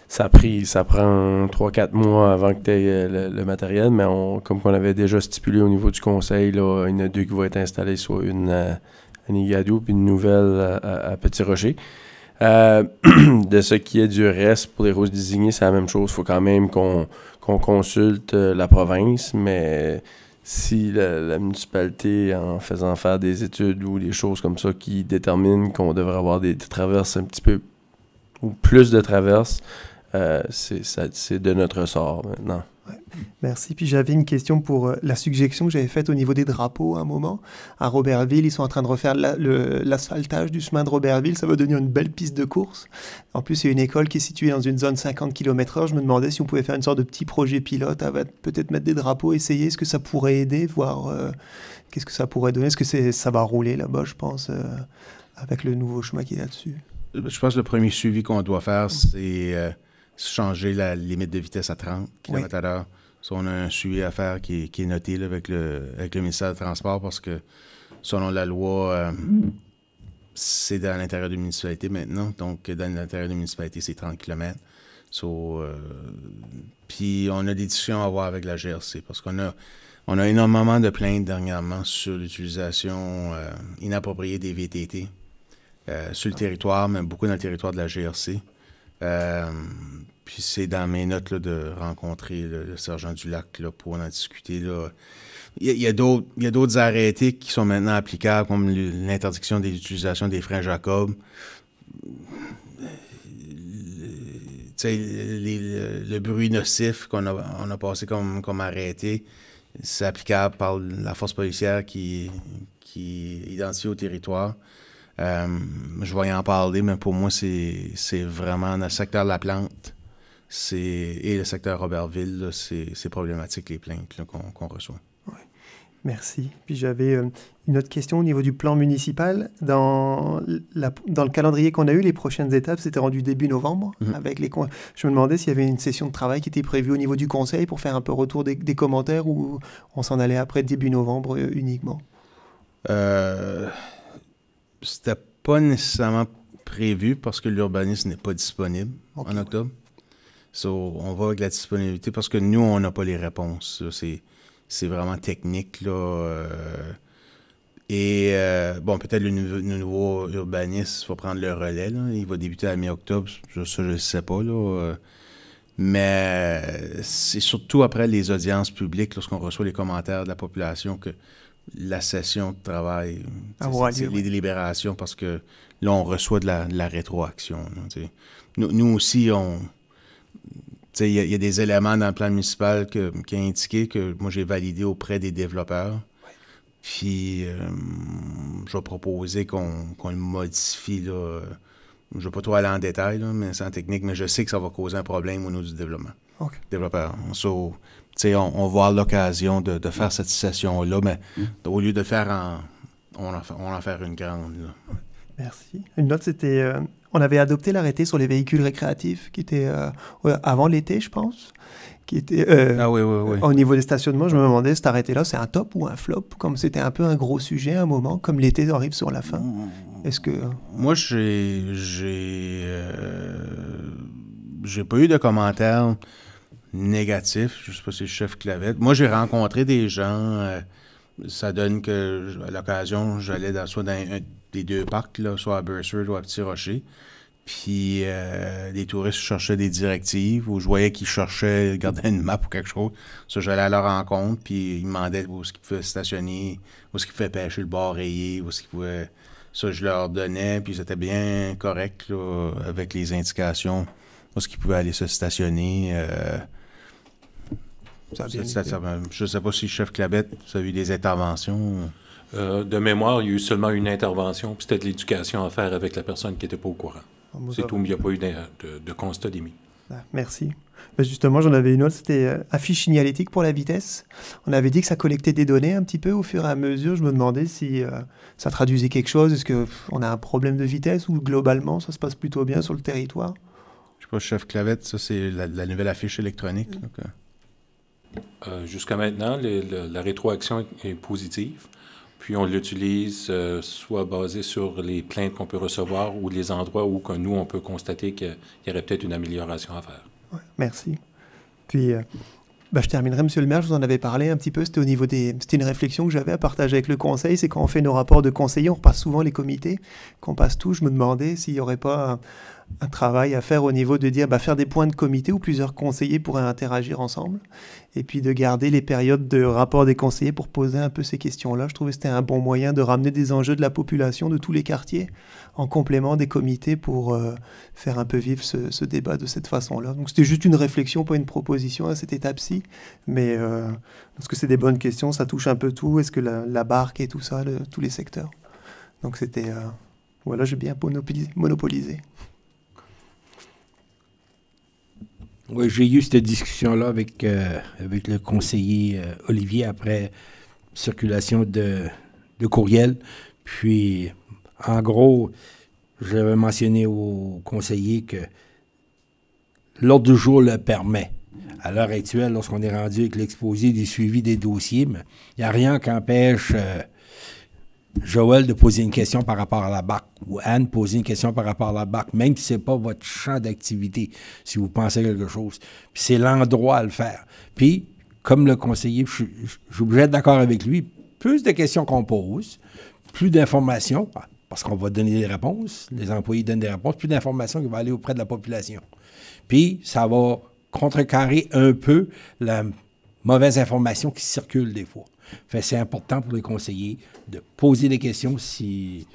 Ça prend 3-4 mois avant que tu aies le matériel, mais comme on avait déjà stipulé au niveau du conseil, là, il y en a 2 qui vont être installés, soit une à Nigadou puis une nouvelle à Petit-Rocher. De ce qui est du reste, pour les routes désignées, c'est la même chose. Il faut quand même qu'on consulte la province, mais si la municipalité, en faisant faire des études ou des choses comme ça qui déterminent qu'on devrait avoir des traverses un petit peu ou plus de traverses, c'est de notre ressort maintenant. Ouais. Merci. Puis j'avais une question pour la suggestion que j'avais faite au niveau des drapeaux à un moment. À Robertville, ils sont en train de refaire l'asphaltage du chemin de Robertville. Ça va devenir une belle piste de course. En plus, il y a une école qui est située dans une zone 50 km/h. Je me demandais si on pouvait faire une sorte de petit projet pilote, peut-être mettre des drapeaux, essayer. Est-ce que ça pourrait aider, voir qu'est-ce que ça pourrait donner? Est-ce que ça va rouler là-bas, je pense, avec le nouveau chemin qui est là-dessus? Je pense que le premier suivi qu'on doit faire, c'est changer la limite de vitesse à 30 km/h. Ça, on a un suivi à faire qui est noté là, avec le ministère des Transports parce que, selon la loi, c'est dans l'intérieur des municipalités maintenant. Donc, dans l'intérieur des municipalités, c'est 30 km. Puis, on a des discussions à avoir avec la GRC parce qu'on a énormément de plaintes dernièrement sur l'utilisation inappropriée des VTT sur le territoire, même beaucoup dans le territoire de la GRC. Puis c'est dans mes notes là, de rencontrer le sergent du lac là, pour en discuter. Là. Il y a d'autres arrêtés qui sont maintenant applicables, comme l'interdiction de l'utilisation des freins Jacob. Le bruit nocif qu'on a passé comme arrêté, c'est applicable par la force policière qui est identifiée au territoire. Je vais y en parler, mais pour moi, c'est vraiment dans le secteur de la plante et le secteur Robertville, c'est problématique, les plaintes qu'on reçoit. Ouais. Merci. Puis j'avais une autre question au niveau du plan municipal. Dans le calendrier qu'on a eu, les prochaines étapes, c'était rendu début novembre. Avec je me demandais s'il y avait une session de travail qui était prévue au niveau du conseil pour faire un peu retour des commentaires ou on s'en allait après début novembre uniquement? C'était pas nécessairement prévu parce que l'urbanisme n'est pas disponible en octobre. On va avec la disponibilité parce que nous, on n'a pas les réponses. C'est vraiment technique. Là, peut-être le nouveau urbaniste va prendre le relais. Là. Il va débuter à mi-octobre. Ça, je ne sais pas. Là, mais c'est surtout après les audiences publiques, lorsqu'on reçoit les commentaires de la population, que la session de travail, c'est les délibérations, parce que là, on reçoit de la rétroaction. Là, nous aussi, il y a des éléments dans le plan municipal qui a indiqué que moi, j'ai validé auprès des développeurs. Puis, je vais proposer qu'on le modifie. Là. Je ne vais pas trop aller en détail, là, mais c'est en technique, mais je sais que ça va causer un problème au niveau du développement. Développeur. On va avoir l'occasion de faire cette session-là, mais au lieu de faire on va en faire une grande. Là. Merci. Une autre, c'était... on avait adopté l'arrêté sur les véhicules récréatifs qui était avant l'été, je pense. Qui était, oui. Au niveau des stationnements, je me demandais, cet arrêté-là, c'est un top ou un flop? Comme c'était un peu un gros sujet à un moment, comme l'été arrive sur la fin. Est-ce que... Moi, j'ai pas eu de commentaires négatifs. Je sais pas si c'est le chef Clavette. Moi, j'ai rencontré des gens. Ça donne que, à l'occasion, j'allais soit dans un des deux parcs, là, soit à Bursford ou à Petit Rocher. Puis les touristes cherchaient des directives ou je voyais qu'ils cherchaient, gardaient une map ou quelque chose. Ça, j'allais à leur rencontre, puis ils me demandaient où est-ce qu'ils pouvaient stationner, où est-ce qu'ils pouvaient pêcher le bord rayé, où est-ce qu'ils pouvaient... Ça, je leur donnais, puis c'était bien correct là, avec les indications, où est-ce qu'ils pouvaient aller se stationner. Je ne sais pas si le chef Clabette, ça a eu des interventions. De mémoire, il y a eu seulement une intervention, puis c'était de l'éducation à faire avec la personne qui n'était pas au courant. C'est tout, mais il n'y a pas eu de constat d'émis. Merci. Justement, j'en avais une autre, c'était affiche signalétique pour la vitesse. On avait dit que ça collectait des données un petit peu au fur et à mesure. Je me demandais si ça traduisait quelque chose. Est-ce qu'on a un problème de vitesse ou globalement, ça se passe plutôt bien sur le territoire? Je sais pas, chef Clavette, ça c'est la nouvelle affiche électronique. Jusqu'à maintenant, la rétroaction est positive. Puis on l'utilise soit basé sur les plaintes qu'on peut recevoir ou les endroits où nous, on peut constater qu'il y aurait peut-être une amélioration à faire. Ouais, merci. Puis, je terminerai, Monsieur le maire, je vous en avais parlé un petit peu, c'était une réflexion que j'avais à partager avec le conseil, c'est quand on fait nos rapports de conseillers, on repasse souvent les comités, qu'on passe tout, je me demandais s'il n'y aurait pas un travail à faire au niveau de dire, faire des points de comité où plusieurs conseillers pourraient interagir ensemble, et puis de garder les périodes de rapport des conseillers pour poser un peu ces questions-là. Je trouvais que c'était un bon moyen de ramener des enjeux de la population de tous les quartiers en complément des comités pour faire un peu vivre ce débat de cette façon-là. Donc c'était juste une réflexion, pas une proposition à cette étape-ci, mais parce que c'est des bonnes questions, ça touche un peu tout, est-ce que la barque et tout ça, tous les secteurs. Donc c'était... voilà, j'ai bien monopolisé. Oui, j'ai eu cette discussion-là avec le conseiller Olivier après circulation de courriel. Puis, en gros, j'avais mentionné aux conseillers que l'ordre du jour le permet. À l'heure actuelle, lorsqu'on est rendu avec l'exposé des suivis des dossiers, il n'y a rien qui empêche Joël de poser une question par rapport à la BAC ou Anne de poser une question par rapport à la BAC, même si ce n'est pas votre champ d'activité, si vous pensez à quelque chose. Puis c'est l'endroit à le faire. Puis, comme le conseiller, je suis obligé d'être d'accord avec lui, plus de questions qu'on pose, plus d'informations, parce qu'on va donner des réponses, les employés donnent des réponses, plus d'informations qui vont aller auprès de la population. Puis, ça va contrecarrer un peu la mauvaise information qui circule des fois. Fait, c'est important pour les conseillers de poser des questions si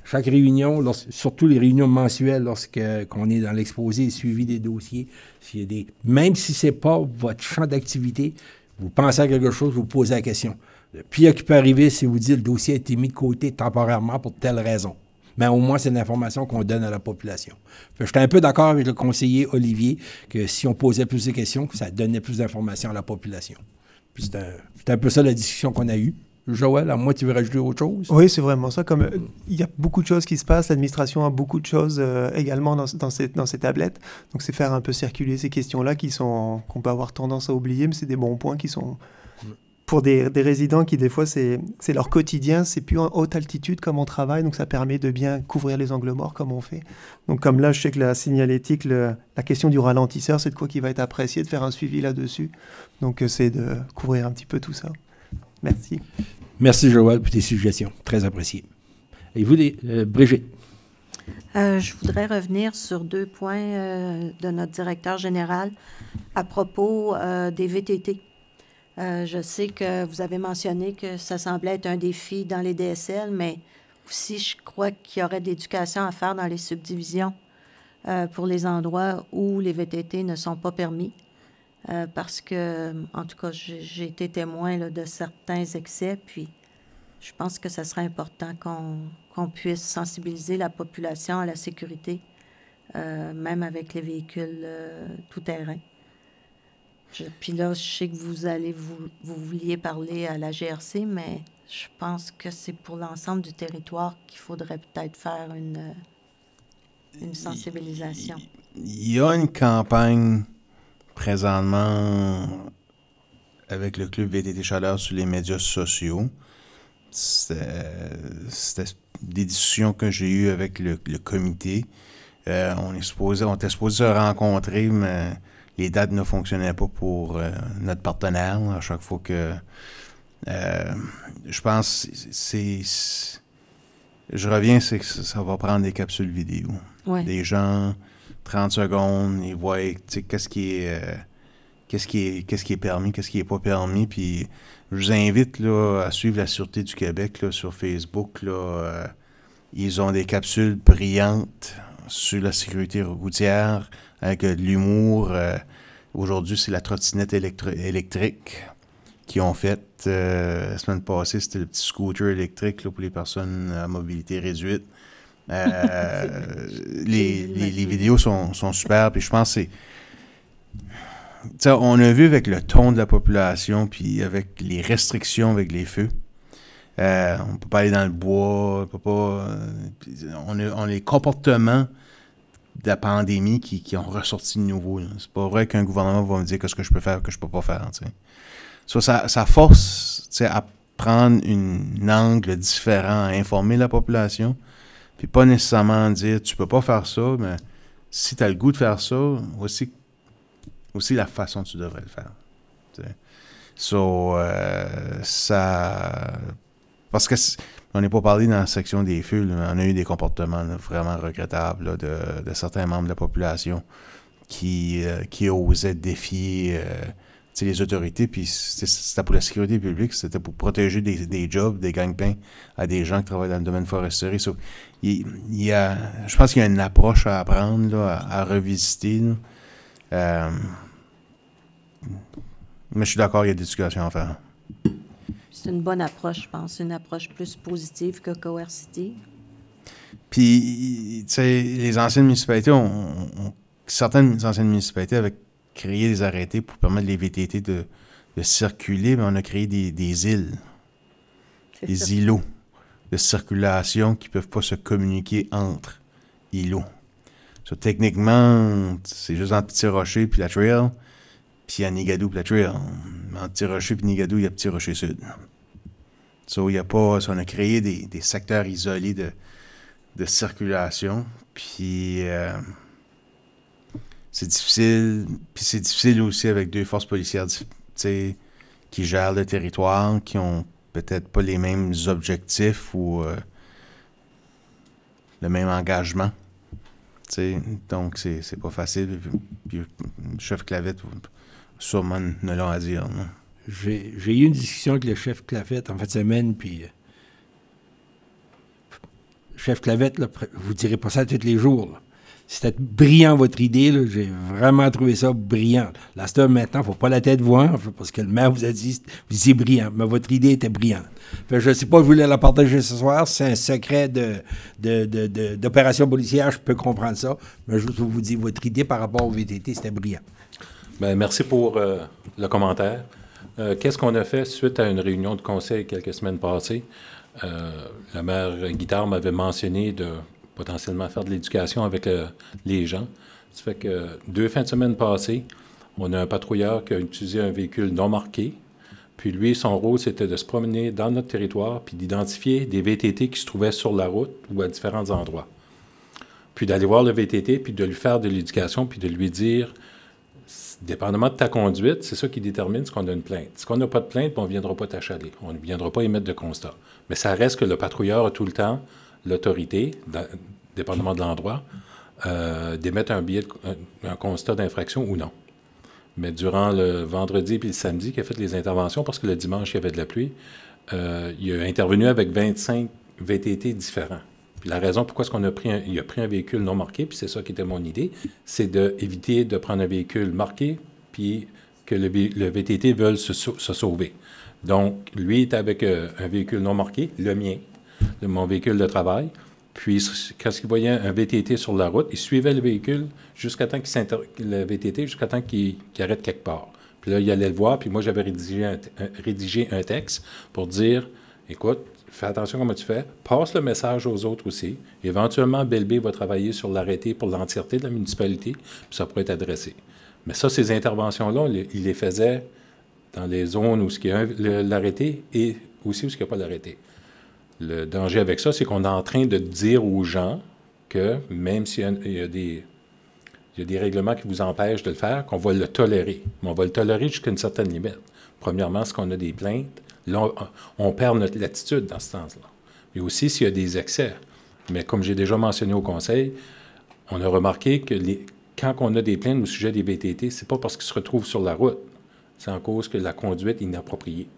chaque réunion, surtout les réunions mensuelles, lorsqu'on est dans l'exposé, suivi des dossiers, s'il y a même si ce n'est pas votre champ d'activité, vous pensez à quelque chose, vous posez la question. Le pire qui peut arriver, c'est vous dire que le dossier a été mis de côté temporairement pour telle raison. Mais au moins, c'est une information qu'on donne à la population. J'étais un peu d'accord avec le conseiller Olivier que si on posait plus de questions, ça donnait plus d'informations à la population. Puis c'est un peu ça la discussion qu'on a eue. Joël, à moi, tu veux rajouter autre chose? Oui, c'est vraiment ça. Comme il y a beaucoup de choses qui se passent, l'administration a beaucoup de choses également dans ces tablettes. Donc, c'est faire un peu circuler ces questions-là qu'on peut avoir tendance à oublier, mais c'est des bons points qui sont... Pour des résidents qui, des fois, c'est leur quotidien, c'est plus en haute altitude comme on travaille, donc ça permet de bien couvrir les angles morts comme on fait. Donc comme là, je sais que la signalétique, la question du ralentisseur, c'est de quoi qui va être apprécié, de faire un suivi là-dessus. Donc c'est de couvrir un petit peu tout ça. Merci. Merci Joël pour tes suggestions, très appréciées. Et vous, Brigitte? Je voudrais revenir sur 2 points de notre directeur général à propos des VTT. Je sais que vous avez mentionné que ça semblait être un défi dans les DSL, mais aussi je crois qu'il y aurait de l'éducation à faire dans les subdivisions pour les endroits où les VTT ne sont pas permis. Parce que, en tout cas, j'ai été témoin là, de certains excès, puis je pense que ça serait important qu'on puisse sensibiliser la population à la sécurité, même avec les véhicules tout-terrain. Puis là, je sais que vous vouliez parler à la GRC, mais je pense que c'est pour l'ensemble du territoire qu'il faudrait peut-être faire une sensibilisation. Il y a une campagne présentement avec le Club VTT Chaleur sur les médias sociaux. C'était des discussions que j'ai eues avec le comité. On était supposé se rencontrer, mais les dates ne fonctionnaient pas pour notre partenaire. À chaque fois que... je pense je reviens, c'est que ça va prendre des capsules vidéo. Ouais. Des gens, 30 secondes, ils voient qu'est-ce qui est permis, qu'est-ce qui n'est pas permis. Puis je vous invite là, à suivre la Sûreté du Québec là, sur Facebook. Là, ils ont des capsules brillantes sur la sécurité routière, avec de l'humour. Aujourd'hui, c'est la trottinette électrique qu'ils ont faite. La semaine passée, c'était le petit scooter électrique là, pour les personnes à mobilité réduite. Les vidéos sont super. Puis je pense que c'est... on a vu avec le ton de la population, puis avec les restrictions avec les feux. On ne peut pas aller dans le bois, on peut pas... on a les comportements de la pandémie qui ont ressorti de nouveau. C'est pas vrai qu'un gouvernement va me dire ce que je peux faire, que je peux pas faire. Ça force à prendre un angle différent, à informer la population, puis pas nécessairement dire tu peux pas faire ça, mais si tu as le goût de faire ça, aussi la façon dont tu devrais le faire. Parce que on n'est pas parlé dans la section des feux, là, on a eu des comportements là, vraiment regrettables là, de certains membres de la population qui osaient défier les autorités, puis c'était pour la sécurité publique, c'était pour protéger des jobs, des gagne-pains à des gens qui travaillent dans le domaine forestier. Je pense qu'il y a une approche à apprendre, là, à revisiter. Là. Mais je suis d'accord, il y a des éducations à faire. C'est une bonne approche, je pense. Une approche plus positive que coercitive. Puis, tu sais, les anciennes municipalités certaines anciennes municipalités avaient créé des arrêtés pour permettre les VTT de circuler, mais on a créé des îles, des îlots de circulation qui ne peuvent pas se communiquer entre îlot. So, techniquement, c'est juste entre Petit Rocher puis la Trail, puis à Nigadou puis la Trail. Entre Petit Rocher puis Nigadou, il y a Petit Rocher Sud. So, il y a pas, so, on a créé des secteurs isolés de circulation, puis c'est difficile. Puis c'est difficile aussi avec deux forces policières, qui gèrent le territoire, qui ont peut-être pas les mêmes objectifs ou le même engagement. Donc, c'est pas facile. Puis, le chef Clavette, sûrement, ne l'a à dire. J'ai eu une discussion avec le chef Clavette en fin de semaine, puis le chef Clavette, là, vous ne direz pas ça tous les jours. Là. C'était brillant, votre idée. J'ai vraiment trouvé ça brillant. Là, maintenant, il ne faut pas la tête voir, parce que le maire vous a dit c'est brillant, mais votre idée était brillante. Fait, je ne sais pas, je voulais la partager ce soir. C'est un secret d'opération policière, je peux comprendre ça, mais je vous dis, votre idée par rapport au VTT, c'était brillant. Bien, merci pour le commentaire. Qu'est-ce qu'on a fait suite à une réunion de conseil quelques semaines passées? Le maire Guittard m'avait mentionné de potentiellement faire de l'éducation avec les gens. Ça fait que 2 fins de semaine passées, on a un patrouilleur qui a utilisé un véhicule non marqué. Puis lui, son rôle, c'était de se promener dans notre territoire puis d'identifier des VTT qui se trouvaient sur la route ou à différents endroits. Puis d'aller voir le VTT, puis de lui faire de l'éducation, puis de lui dire, dépendamment de ta conduite, c'est ça qui détermine si on a une plainte. Si on n'a pas de plainte, on ne viendra pas t'achaler. On ne viendra pas émettre de constat. Mais ça reste que le patrouilleur a tout le temps l'autorité, dépendamment de l'endroit, d'émettre un constat d'infraction ou non. Mais durant le vendredi et le samedi, qui a fait les interventions, parce que le dimanche, il y avait de la pluie, il a intervenu avec 25 VTT différents. Puis la raison pourquoi il a pris un véhicule non marqué, puis c'est ça qui était mon idée, c'est d'éviter de prendre un véhicule marqué, puis que le VTT veuille se sauver. Donc, lui est avec un véhicule non marqué, le mien, mon véhicule de travail. Puis, quand il voyait un VTT sur la route, il suivait le véhicule jusqu'à temps qu'il arrête quelque part. Puis là, il allait le voir, puis moi, j'avais rédigé un texte pour dire, écoute, fais attention comment tu fais, passe le message aux autres aussi. Éventuellement, Bell-Bay va travailler sur l'arrêté pour l'entièreté de la municipalité, puis ça pourrait être adressé. Mais ça, ces interventions-là, il les faisait dans les zones où il y a l'arrêté et aussi où il n'y a pas l'arrêté. Le danger avec ça, c'est qu'on est en train de dire aux gens que même s'il y a des règlements qui vous empêchent de le faire, qu'on va le tolérer. Mais on va le tolérer jusqu'à une certaine limite. Premièrement, si on a des plaintes, là, on perd notre latitude dans ce sens-là. Mais aussi s'il y a des excès. Mais comme j'ai déjà mentionné au Conseil, on a remarqué que quand on a des plaintes au sujet des VTT, c'est pas parce qu'ils se retrouvent sur la route. C'est en cause que la conduite est inappropriée.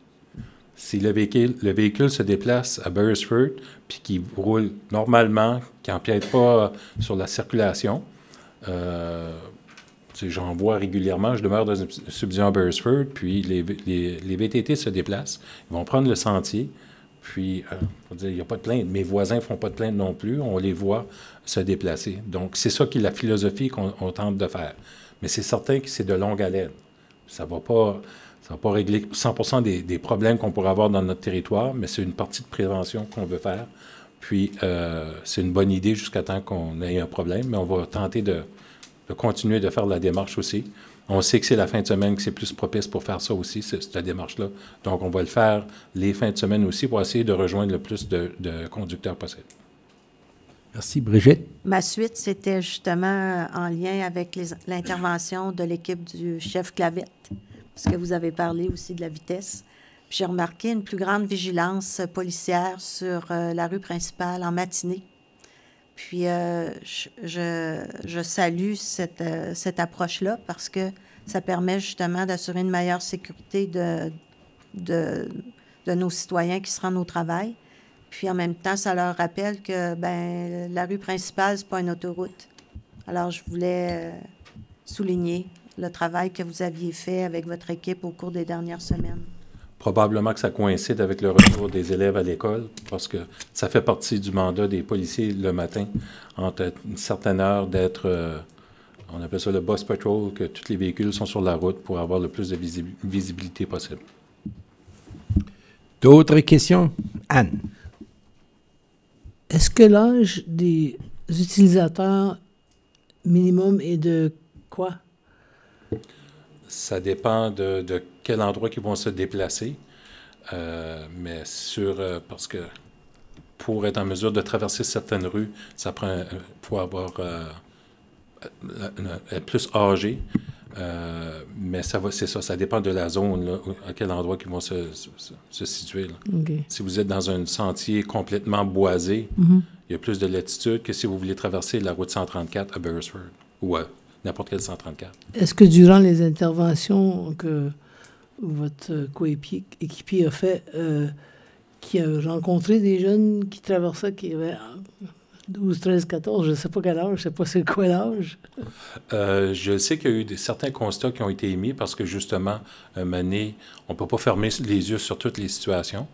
Si le véhicule se déplace à Beresford, puis qu'il roule normalement, qui n'empiète pas sur la circulation, j'en vois régulièrement, je demeure dans une subdivision à Beresford, puis les VTT se déplacent, ils vont prendre le sentier, puis il n'y a pas de plainte. Mes voisins ne font pas de plainte non plus, on les voit se déplacer. Donc, c'est ça qui est la philosophie qu'on tente de faire. Mais c'est certain que c'est de longue haleine. Ça ne va pas régler 100% des problèmes qu'on pourrait avoir dans notre territoire, mais c'est une partie de prévention qu'on veut faire. Puis, c'est une bonne idée jusqu'à temps qu'on ait un problème, mais on va tenter de continuer de faire la démarche aussi. On sait que c'est la fin de semaine que c'est plus propice pour faire ça aussi, cette démarche-là. Donc, on va le faire les fins de semaine aussi pour essayer de rejoindre le plus de conducteurs possible. Merci. Brigitte? Ma suite, c'était justement en lien avec l'intervention de l'équipe du chef Clavette, parce que vous avez parlé aussi de la vitesse. J'ai remarqué une plus grande vigilance policière sur la rue principale en matinée. Puis, je salue cette approche-là parce que ça permet justement d'assurer une meilleure sécurité de nos citoyens qui se rendent au travail. Puis, en même temps, ça leur rappelle que la rue principale, c'est pas une autoroute. Alors, je voulais souligner le travail que vous aviez fait avec votre équipe au cours des dernières semaines. Probablement que ça coïncide avec le retour des élèves à l'école, parce que ça fait partie du mandat des policiers le matin, entre une certaine heure d'être, on appelle ça le bus patrol, que tous les véhicules sont sur la route pour avoir le plus de visibilité possible. D'autres questions? Anne? Est-ce que l'âge des utilisateurs minimum est de quoi? Ça dépend de quel endroit ils vont se déplacer. Mais parce que pour être en mesure de traverser certaines rues, ça prend faut avoir être plus âgé. Mais c'est ça, ça dépend de la zone, là, à quel endroit ils vont se situer. Là. Okay. Si vous êtes dans un sentier complètement boisé, il y a plus de latitude que si vous voulez traverser la route 134 à Beresford ou à n'importe quel 134. Est-ce que durant les interventions que votre coéquipier a fait, qui a rencontré des jeunes qui traversaient, qui avaient 12, 13, 14, je ne sais pas quel âge, je ne sais pas c'est quoi l'âge? Je sais qu'il y a eu certains constats qui ont été émis parce que, justement, on ne peut pas fermer les yeux sur toutes les situations,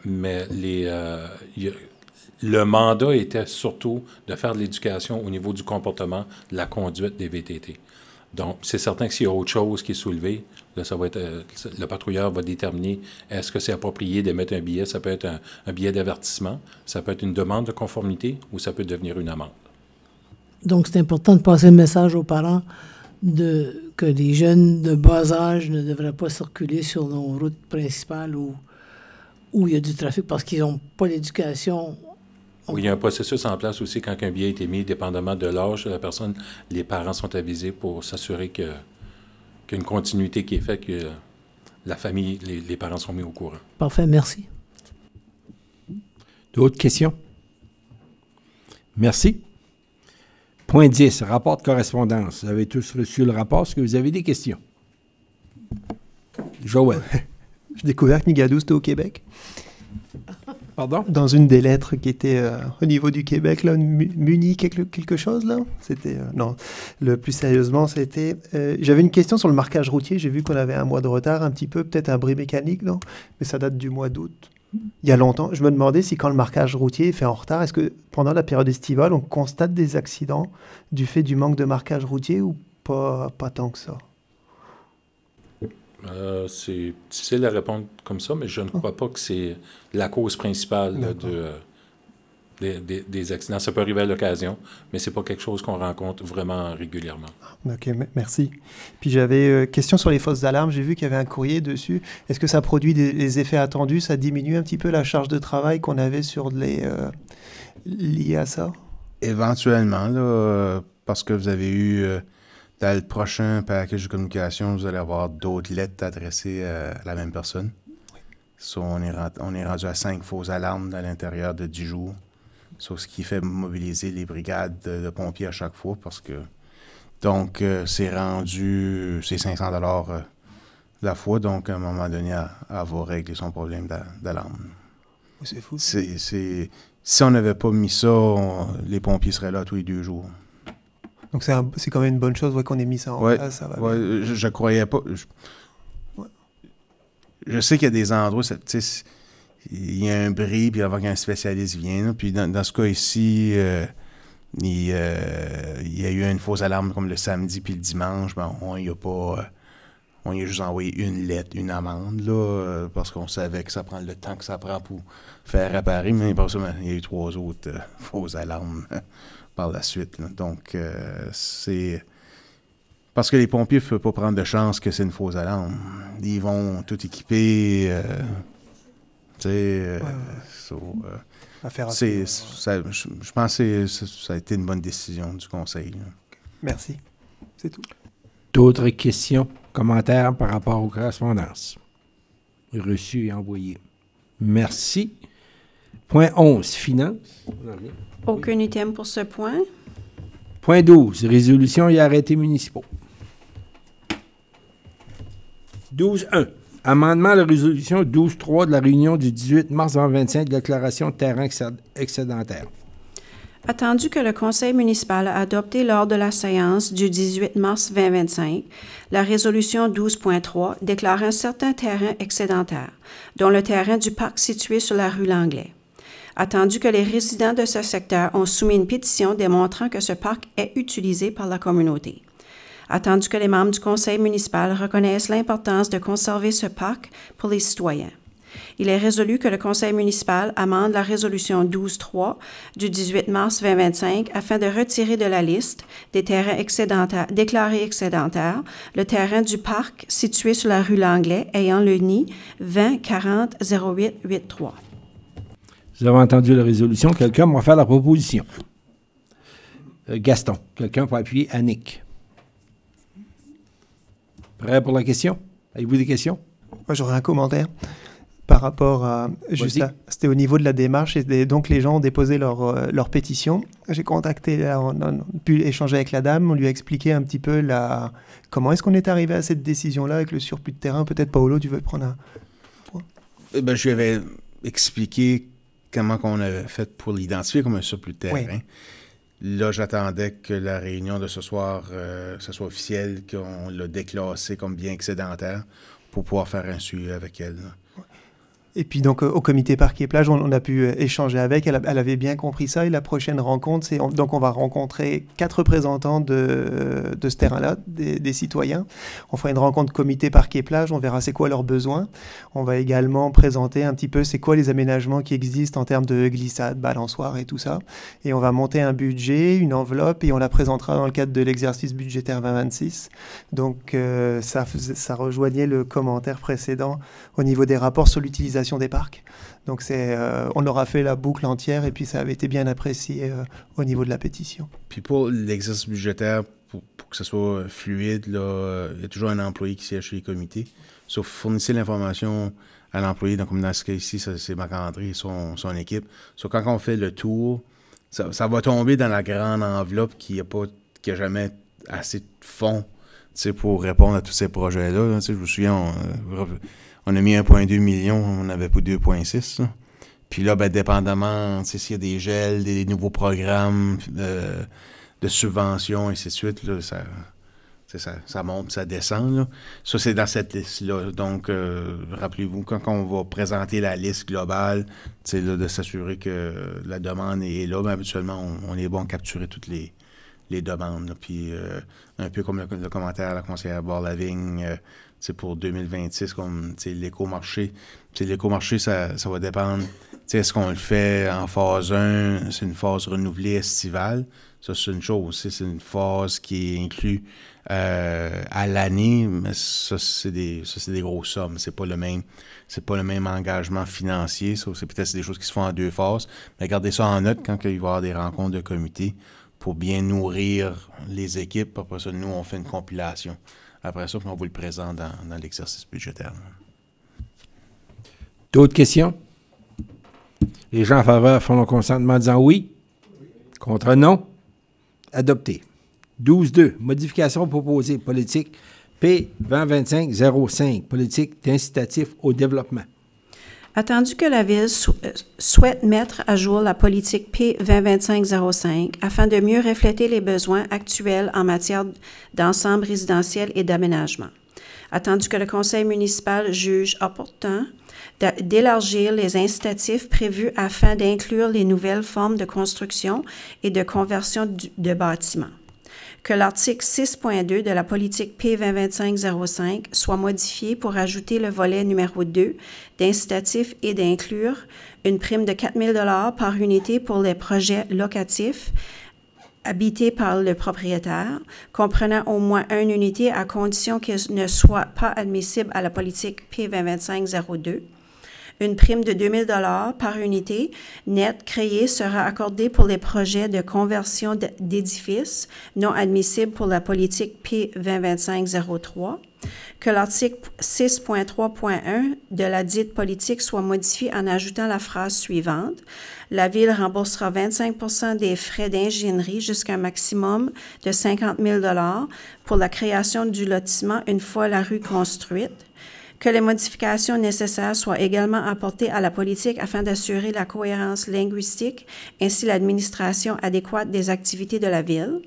mais le mandat était surtout de faire de l'éducation au niveau du comportement, de la conduite des VTT. Donc, c'est certain que s'il y a autre chose qui est soulevée, là, ça va être, le patrouilleur va déterminer est-ce que c'est approprié d'émettre un billet. Ça peut être un billet d'avertissement, ça peut être une demande de conformité ou ça peut devenir une amende. Donc, c'est important de passer le message aux parents que les jeunes de bas âge ne devraient pas circuler sur nos routes principales où il y a du trafic parce qu'ils n'ont pas l'éducation. Oui, il y a un processus en place aussi quand un billet a été mis, dépendamment de l'âge de la personne. Les parents sont avisés pour s'assurer qu'il y a une continuité qui est faite, que la famille, les parents sont mis au courant. Parfait, merci. D'autres questions? Merci. Point 10, rapport de correspondance. Vous avez tous reçu le rapport. Est-ce que vous avez des questions? Joël. J'ai découvert que Nigadou, c'était au Québec. Pardon? Dans une des lettres qui était au niveau du Québec, là, Muni quelque chose, là. C'était... non, le plus sérieusement, c'était... j'avais une question sur le marquage routier. J'ai vu qu'on avait un mois de retard, un petit peu, peut-être un bris mécanique, non? Mais ça date du mois d'août. Il y a longtemps. Je me demandais si quand le marquage routier est fait en retard, est-ce que pendant la période estivale, on constate des accidents du fait du manque de marquage routier ou pas tant que ça? C'est difficile à répondre comme ça, mais je ne crois pas que c'est la cause principale là, des accidents. Ça peut arriver à l'occasion, mais ce n'est pas quelque chose qu'on rencontre vraiment régulièrement. OK, merci. Puis j'avais question sur les fausses alarmes. J'ai vu qu'il y avait un courrier dessus. Est-ce que ça produit les effets attendus? Ça diminue un petit peu la charge de travail qu'on avait sur lié à ça? Éventuellement, là, parce que vous avez eu... dans le prochain package de communication, vous allez avoir d'autres lettres adressées à la même personne. Oui. So, on est rendu à 5 fausses alarmes à l'intérieur de 10 jours. So, ce qui fait mobiliser les brigades de pompiers à chaque fois parce que... Donc, c'est rendu... C'est 500 $ la fois. Donc, à un moment donné, elle va régler son problème d'alarme. C'est fou. Si on n'avait pas mis ça, les pompiers seraient là tous les 2 jours. Donc, c'est quand même une bonne chose qu'on ait mis ça en place. Ça va bien. Je croyais pas. Je sais qu'il y a des endroits, il y a un bris, puis avant qu'un spécialiste vienne. Là, puis dans ce cas ici, il y a eu une fausse alarme comme le samedi puis le dimanche. Ben, on y a juste envoyé une lettre, une amende, là, parce qu'on savait que ça prend le temps que ça prend pour faire réparer. Mais par ça, il y a eu 3 autres fausses alarmes par la suite. Là. Donc, c'est... Parce que les pompiers ne peuvent pas prendre de chance que c'est une fausse alarme. Ils vont tout équiper. Tu sais... je pense que ça a été une bonne décision du conseil. Là. Merci. C'est tout. D'autres questions, commentaires par rapport aux correspondances? Reçues et envoyées. Merci. Point 11, finances. Aucun item pour ce point. Point 12, résolution et arrêtés municipaux. 12.1. Amendement à la résolution 12.3 de la réunion du 18 mars 2025 de déclaration de terrain excédentaire. Attendu que le conseil municipal a adopté lors de la séance du 18 mars 2025 la résolution 12.3 déclarant certains terrains excédentaires, dont le terrain du parc situé sur la rue Langlais. Attendu que les résidents de ce secteur ont soumis une pétition démontrant que ce parc est utilisé par la communauté. Attendu que les membres du conseil municipal reconnaissent l'importance de conserver ce parc pour les citoyens. Il est résolu que le Conseil municipal amende la résolution 12.3 du 18 mars 2025 afin de retirer de la liste des terrains déclarés excédentaires le terrain du parc situé sur la rue Langlais ayant le nid 2040-0883. Vous avez entendu la résolution. Quelqu'un va faire la proposition. Gaston, quelqu'un pour appuyer Annick. Prêt pour la question? Avez-vous des questions? Moi, j'aurais un commentaire par rapport à... Juste là, c'était au niveau de la démarche. Et donc, les gens ont déposé leur pétition. J'ai contacté, on a pu échanger avec la dame. On lui a expliqué un petit peu comment est-ce qu'on est arrivé à cette décision-là avec le surplus de terrain. Peut-être, Paolo, tu veux prendre un point? Je lui avais expliqué comment on avait fait pour l'identifier comme un surplus de terrain. Oui. Là, j'attendais que la réunion de ce soir, ce soit officiel, qu'on l'a déclassé comme bien excédentaire pour pouvoir faire un suivi avec elle. Là. Et puis donc au comité Parc et Plage, on a pu échanger avec, elle avait bien compris ça, et la prochaine rencontre, donc on va rencontrer 4 représentants de ce terrain-là, des citoyens. On fera une rencontre comité Parc et Plage, on verra c'est quoi leurs besoins. On va également présenter un petit peu c'est quoi les aménagements qui existent en termes de glissade, balançoire et tout ça. Et on va monter un budget, une enveloppe, et on la présentera dans le cadre de l'exercice budgétaire 2026. Donc ça rejoignait le commentaire précédent au niveau des rapports sur l'utilisation des parcs. Donc on aura fait la boucle entière et puis ça avait été bien apprécié au niveau de la pétition. Puis pour l'exercice budgétaire, pour que ce soit fluide, là, il y a toujours un employé qui siège chez les comités. Sauf fournissez l'information à l'employé. Donc comme dans ce cas ici, c'est Marc-André et son équipe. Sauf quand on fait le tour, ça va tomber dans la grande enveloppe qui a jamais assez de fonds pour répondre à tous ces projets-là. Je me souviens, on a mis 1,2 million, on n'avait pas 2,6. Puis là, dépendamment, s'il y a des gels, des nouveaux programmes de subventions, et ainsi de suite, là, ça monte, ça descend. Là. Ça, c'est dans cette liste-là. Donc, rappelez-vous, quand on va présenter la liste globale, là, de s'assurer que la demande est là, habituellement, on est bon à capturer toutes les demandes. Là. Puis, un peu comme le commentaire à la conseillère Bar-Lavigne, pour 2026, comme l'écomarché. L'écomarché, ça va dépendre. Est-ce qu'on le fait en phase 1, c'est une phase renouvelée estivale? Ça, c'est une chose. C'est une phase qui est inclue à l'année, mais ça, c'est des grosses sommes. C'est pas le même engagement financier. Ça, c'est peut-être des choses qui se font en 2 phases. Mais gardez ça en note quand il va y avoir des rencontres de comité pour bien nourrir les équipes. Après ça, nous, on fait une compilation. Après ça, on vous le présente dans l'exercice budgétaire. D'autres questions? Les gens en faveur font leur consentement en disant oui. Contre non. Adopté. 12.2. Modification proposée. Politique P 2025-05. Politique d'incitatif au développement. Attendu que la Ville souhaite mettre à jour la politique P 2025-05 afin de mieux refléter les besoins actuels en matière d'ensemble résidentiel et d'aménagement. Attendu que le Conseil municipal juge opportun d'élargir les incitatifs prévus afin d'inclure les nouvelles formes de construction et de conversion de bâtiments. Que l'article 6.2 de la politique P 2025-05 soit modifié pour ajouter le volet numéro 2 d'incitatif et d'inclure une prime de 4 000 $ par unité pour les projets locatifs habités par le propriétaire, comprenant au moins une unité à condition qu'elle ne soit pas admissible à la politique P 2025-02. Une prime de 2 000 $ par unité nette créée sera accordée pour les projets de conversion d'édifices non admissibles pour la politique P 2025-03. Que l'article 6.3.1 de la dite politique soit modifié en ajoutant la phrase suivante. La Ville remboursera 25 % des frais d'ingénierie jusqu'à un maximum de 50 000 $ pour la création du lotissement une fois la rue construite. Que les modifications nécessaires soient également apportées à la politique afin d'assurer la cohérence linguistique ainsi l'administration adéquate des activités de la Ville.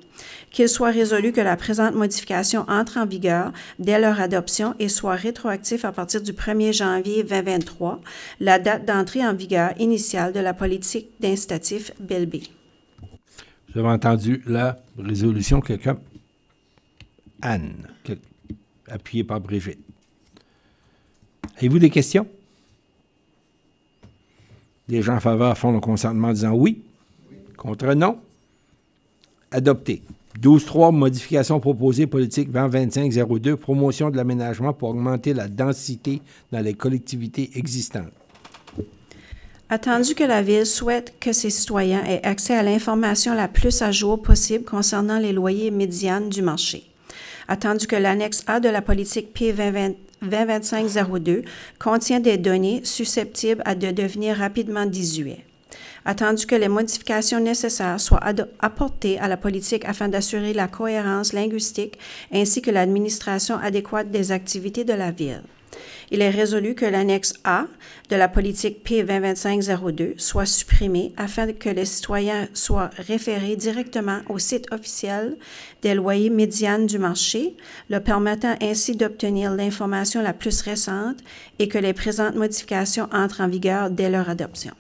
Qu'il soit résolu que la présente modification entre en vigueur dès leur adoption et soit rétroactif à partir du 1er janvier 2023, la date d'entrée en vigueur initiale de la politique d'incitatif BELB. Vous avez entendu la résolution, quelqu'un? Anne, appuyée par Brigitte. Avez-vous des questions? Les gens en faveur font le consentement en disant oui. Contre non. Adopté. 12.3, modification proposée politique 2025-02, promotion de l'aménagement pour augmenter la densité dans les collectivités existantes. Attendu que la Ville souhaite que ses citoyens aient accès à l'information la plus à jour possible concernant les loyers médianes du marché. Attendu que l'annexe A de la politique P 2025-02 contient des données susceptibles de devenir rapidement désuets. Attendu que les modifications nécessaires soient apportées à la politique afin d'assurer la cohérence linguistique ainsi que l'administration adéquate des activités de la Ville. Il est résolu que l'annexe A de la politique P 2025-02 soit supprimée afin que les citoyens soient référés directement au site officiel des loyers médianes du marché, leur permettant ainsi d'obtenir l'information la plus récente et que les présentes modifications entrent en vigueur dès leur adoption.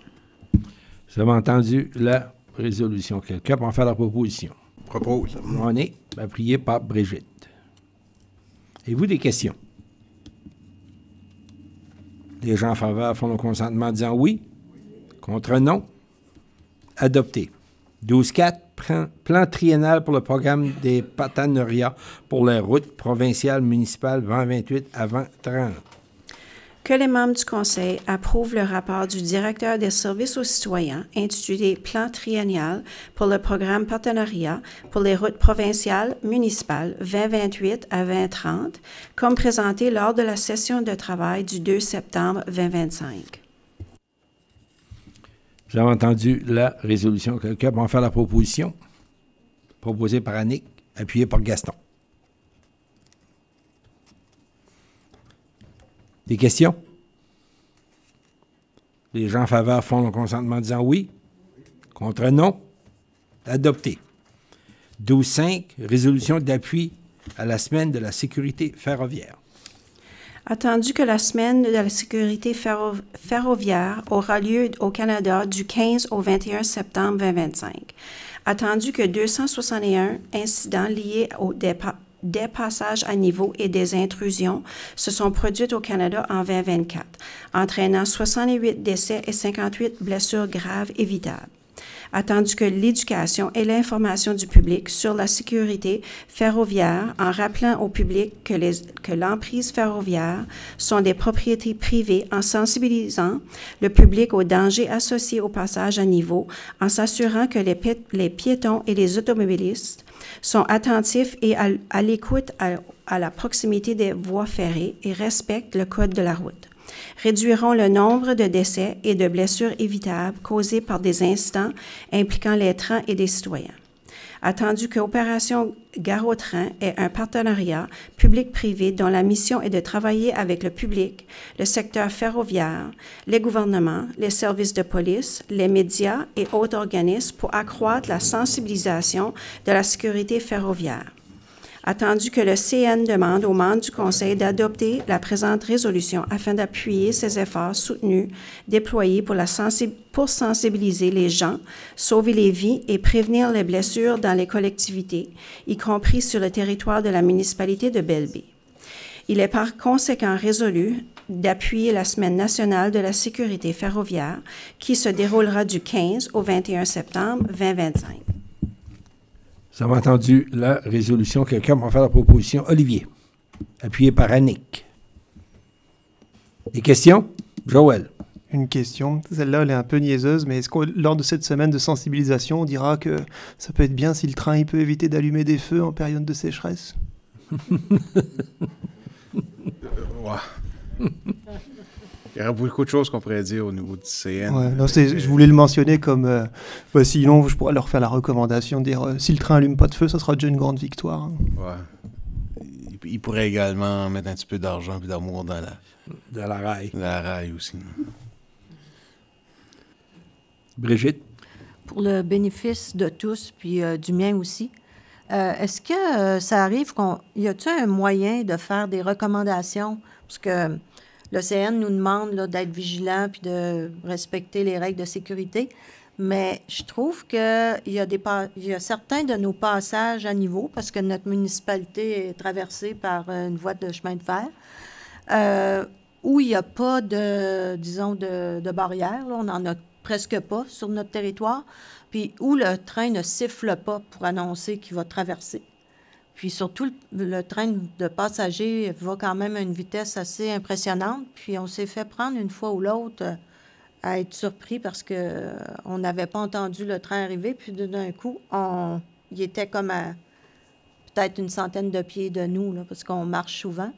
Vous avez entendu la résolution. Quelqu'un peut en faire la proposition? Propose. On est appuyé par Brigitte. Avez-vous des questions? Les gens en faveur font le consentement en disant oui. Contre non. Adopté. 12.4, plan triennal pour le programme des partenariats pour les routes provinciales municipales 2028 à 2030. Que les membres du Conseil approuvent le rapport du directeur des services aux citoyens intitulé Plan triennal pour le programme partenariat pour les routes provinciales municipales 2028 à 2030, comme présenté lors de la session de travail du 2 septembre 2025. Vous avez entendu la résolution. Quelqu'un peut en faire la proposition? Proposée par Annick, appuyée par Gaston. Des questions? Les gens en faveur font le consentement en disant oui. Contre non. Adopté. 12.5, résolution d'appui à la semaine de la sécurité ferroviaire. Attendu que la semaine de la sécurité ferroviaire aura lieu au Canada du 15 au 21 septembre 2025. Attendu que 261 incidents liés des passages à niveau et des intrusions se sont produits au Canada en 2024, entraînant 68 décès et 58 blessures graves évitables. Attendu que l'éducation et l'information du public sur la sécurité ferroviaire, en rappelant au public que l'emprise ferroviaire sont des propriétés privées, en sensibilisant le public aux dangers associés au passage à niveau, en s'assurant que les piétons et les automobilistes sont attentifs et à l'écoute à la proximité des voies ferrées et respectent le code de la route. Réduiront le nombre de décès et de blessures évitables causés par des incidents impliquant les trains et des citoyens. Attendu que Opération Gare au train est un partenariat public-privé dont la mission est de travailler avec le public, le secteur ferroviaire, les gouvernements, les services de police, les médias et autres organismes pour accroître la sensibilisation de la sécurité ferroviaire. Attendu que le CN demande aux membres du Conseil d'adopter la présente résolution afin d'appuyer ces efforts soutenus déployés pour sensibiliser les gens, sauver les vies et prévenir les blessures dans les collectivités, y compris sur le territoire de la municipalité de Belle-Baie. Il est par conséquent résolu d'appuyer la Semaine nationale de la sécurité ferroviaire qui se déroulera du 15 au 21 septembre 2025. Vous avez entendu la résolution. Quelqu'un va faire la proposition. Olivier, appuyé par Annick. Des questions? Joël. Une question. Celle-là, elle est un peu niaiseuse, mais est-ce que lors de cette semaine de sensibilisation, on dira que ça peut être bien si le train il peut éviter d'allumer des feux en période de sécheresse? Il y aurait beaucoup de choses qu'on pourrait dire au niveau du CN. Ouais, non, je voulais le mentionner comme... sinon, je pourrais leur faire la recommandation de dire si le train allume pas de feu, ça sera déjà une grande victoire. Hein. Ouais. Il pourrait également mettre un petit peu d'argent et d'amour dans la rail. Dans la rail aussi. Brigitte? Pour le bénéfice de tous, puis du mien aussi, est-ce que ça arrive y a-t-il un moyen de faire des recommandations? Parce que le CN nous demande d'être vigilant puis de respecter les règles de sécurité, mais je trouve qu'il y a certains de nos passages à niveau, parce que notre municipalité est traversée par une voie de chemin de fer, où il n'y a pas de, disons, de barrière, là, on n'en a presque pas sur notre territoire, puis où le train ne siffle pas pour annoncer qu'il va traverser. Puis surtout, le train de passagers va quand même à une vitesse assez impressionnante, puis on s'est fait prendre une fois ou l'autre à être surpris parce qu'on n'avait pas entendu le train arriver, puis d'un coup, il était comme à peut-être une centaine de pieds de nous, là, parce qu'on marche souvent.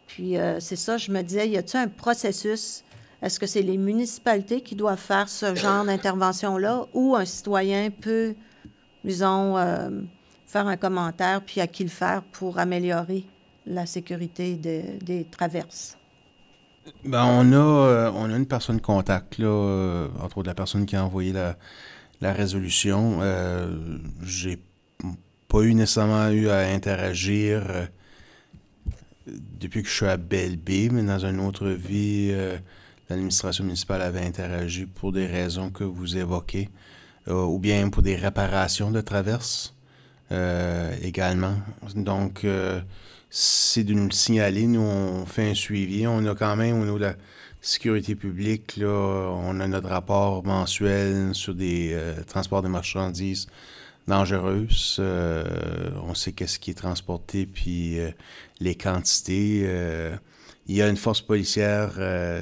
Puis c'est ça, je me disais, y a-t-il un processus? Est-ce que c'est les municipalités qui doivent faire ce genre d'intervention-là ou un citoyen peut, disons, faire un commentaire puis à qui le faire pour améliorer la sécurité des traverses? Ben, on a une personne de contact, là, entre autres la personne qui a envoyé la résolution. J'ai pas nécessairement eu à interagir depuis que je suis à Belle-Baie, mais dans une autre vie, l'administration municipale avait interagi pour des raisons que vous évoquez, ou bien pour des réparations de traverses également. Donc, c'est de nous le signaler. Nous, on fait un suivi. On a quand même, au niveau de la sécurité publique, là, on a notre rapport mensuel sur des transports de marchandises dangereuses. On sait qu'est-ce qui est transporté, puis les quantités. Il y a une force policière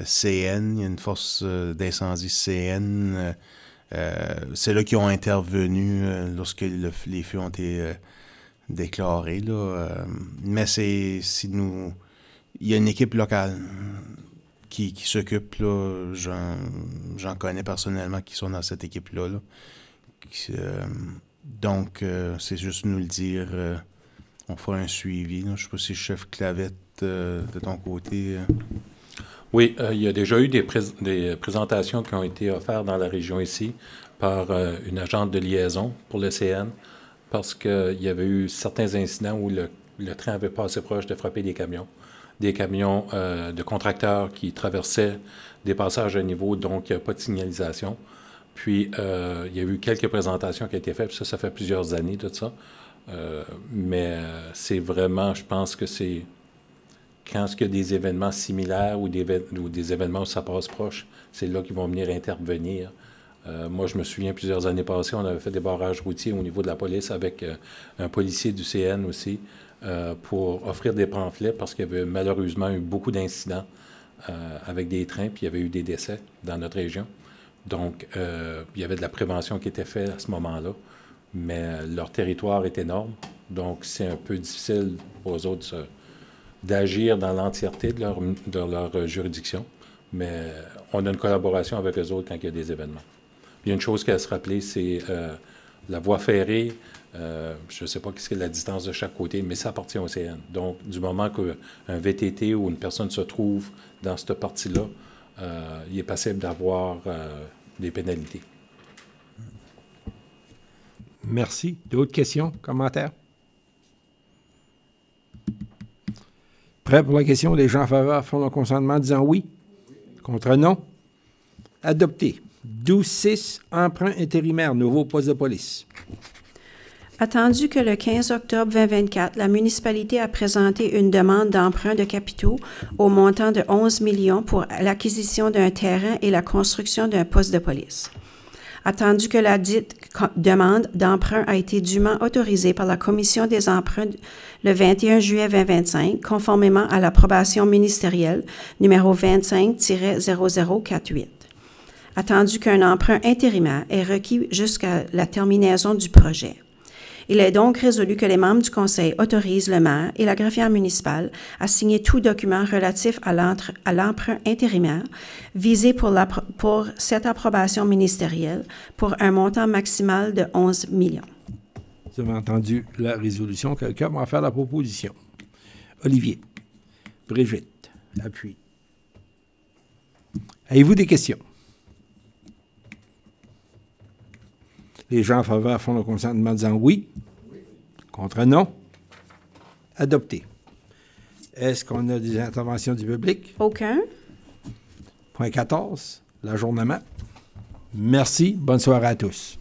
CN, il y a une force d'incendie CN. C'est là qui ont intervenu lorsque les feux ont été déclarés. Là. Mais il y a une équipe locale qui s'occupe. Là. J'en connais personnellement qui sont dans cette équipe-là. Là. Donc, c'est juste nous le dire. On fera un suivi. Là. Je ne sais pas si chef Clavette, de ton côté. Oui, il y a déjà eu des présentations qui ont été offertes dans la région ici par une agente de liaison pour le CN parce qu'il y avait eu certains incidents où le train avait passé proche de frapper des camions de contracteurs qui traversaient des passages à niveau, donc il n'y a pas de signalisation. Puis, il y a eu quelques présentations qui ont été faites, ça fait plusieurs années de ça. Mais c'est vraiment, je pense que c'est quand il y a des événements similaires ou des événements où ça passe proche, c'est là qu'ils vont venir intervenir. Moi, je me souviens, plusieurs années passées, on avait fait des barrages routiers au niveau de la police avec un policier du CN aussi pour offrir des pamphlets parce qu'il y avait malheureusement eu beaucoup d'incidents avec des trains, puis il y avait eu des décès dans notre région. Donc, il y avait de la prévention qui était faite à ce moment-là, mais leur territoire est énorme, donc c'est un peu difficile pour eux autres d'agir dans l'entièreté de leur juridiction, mais on a une collaboration avec eux autres quand il y a des événements. Il y a une chose qu'à se rappeler, c'est la voie ferrée, je ne sais pas qu'est-ce que la distance de chaque côté, mais ça appartient au CN. Donc, du moment qu'un VTT ou une personne se trouve dans cette partie-là, il est possible d'avoir des pénalités. Merci. D'autres questions, commentaires? Prêt pour la question? Les gens en faveur font le consentement disant oui. Contre non? Adopté. 12.6, emprunt intérimaire, nouveau poste de police. Attendu que le 15 octobre 2024, la municipalité a présenté une demande d'emprunt de capitaux au montant de 11 millions pour l'acquisition d'un terrain et la construction d'un poste de police. Attendu que la dite demande d'emprunt a été dûment autorisée par la Commission des emprunts le 21 juillet 2025, conformément à l'approbation ministérielle numéro 25-0048. Attendu qu'un emprunt intérimaire est requis jusqu'à la terminaison du projet. Il est donc résolu que les membres du Conseil autorisent le maire et la greffière municipale à signer tout document relatif à l'emprunt intérimaire visé pour cette approbation ministérielle pour un montant maximal de 11 millions. Vous avez entendu la résolution. Quelqu'un va en faire la proposition. Olivier, Brigitte, appui. Avez-vous des questions? Les gens en faveur font le consentement disant oui. Contre non. Adopté. Est-ce qu'on a des interventions du public? Aucun. Point 14, l'ajournement. Merci. Bonne soirée à tous.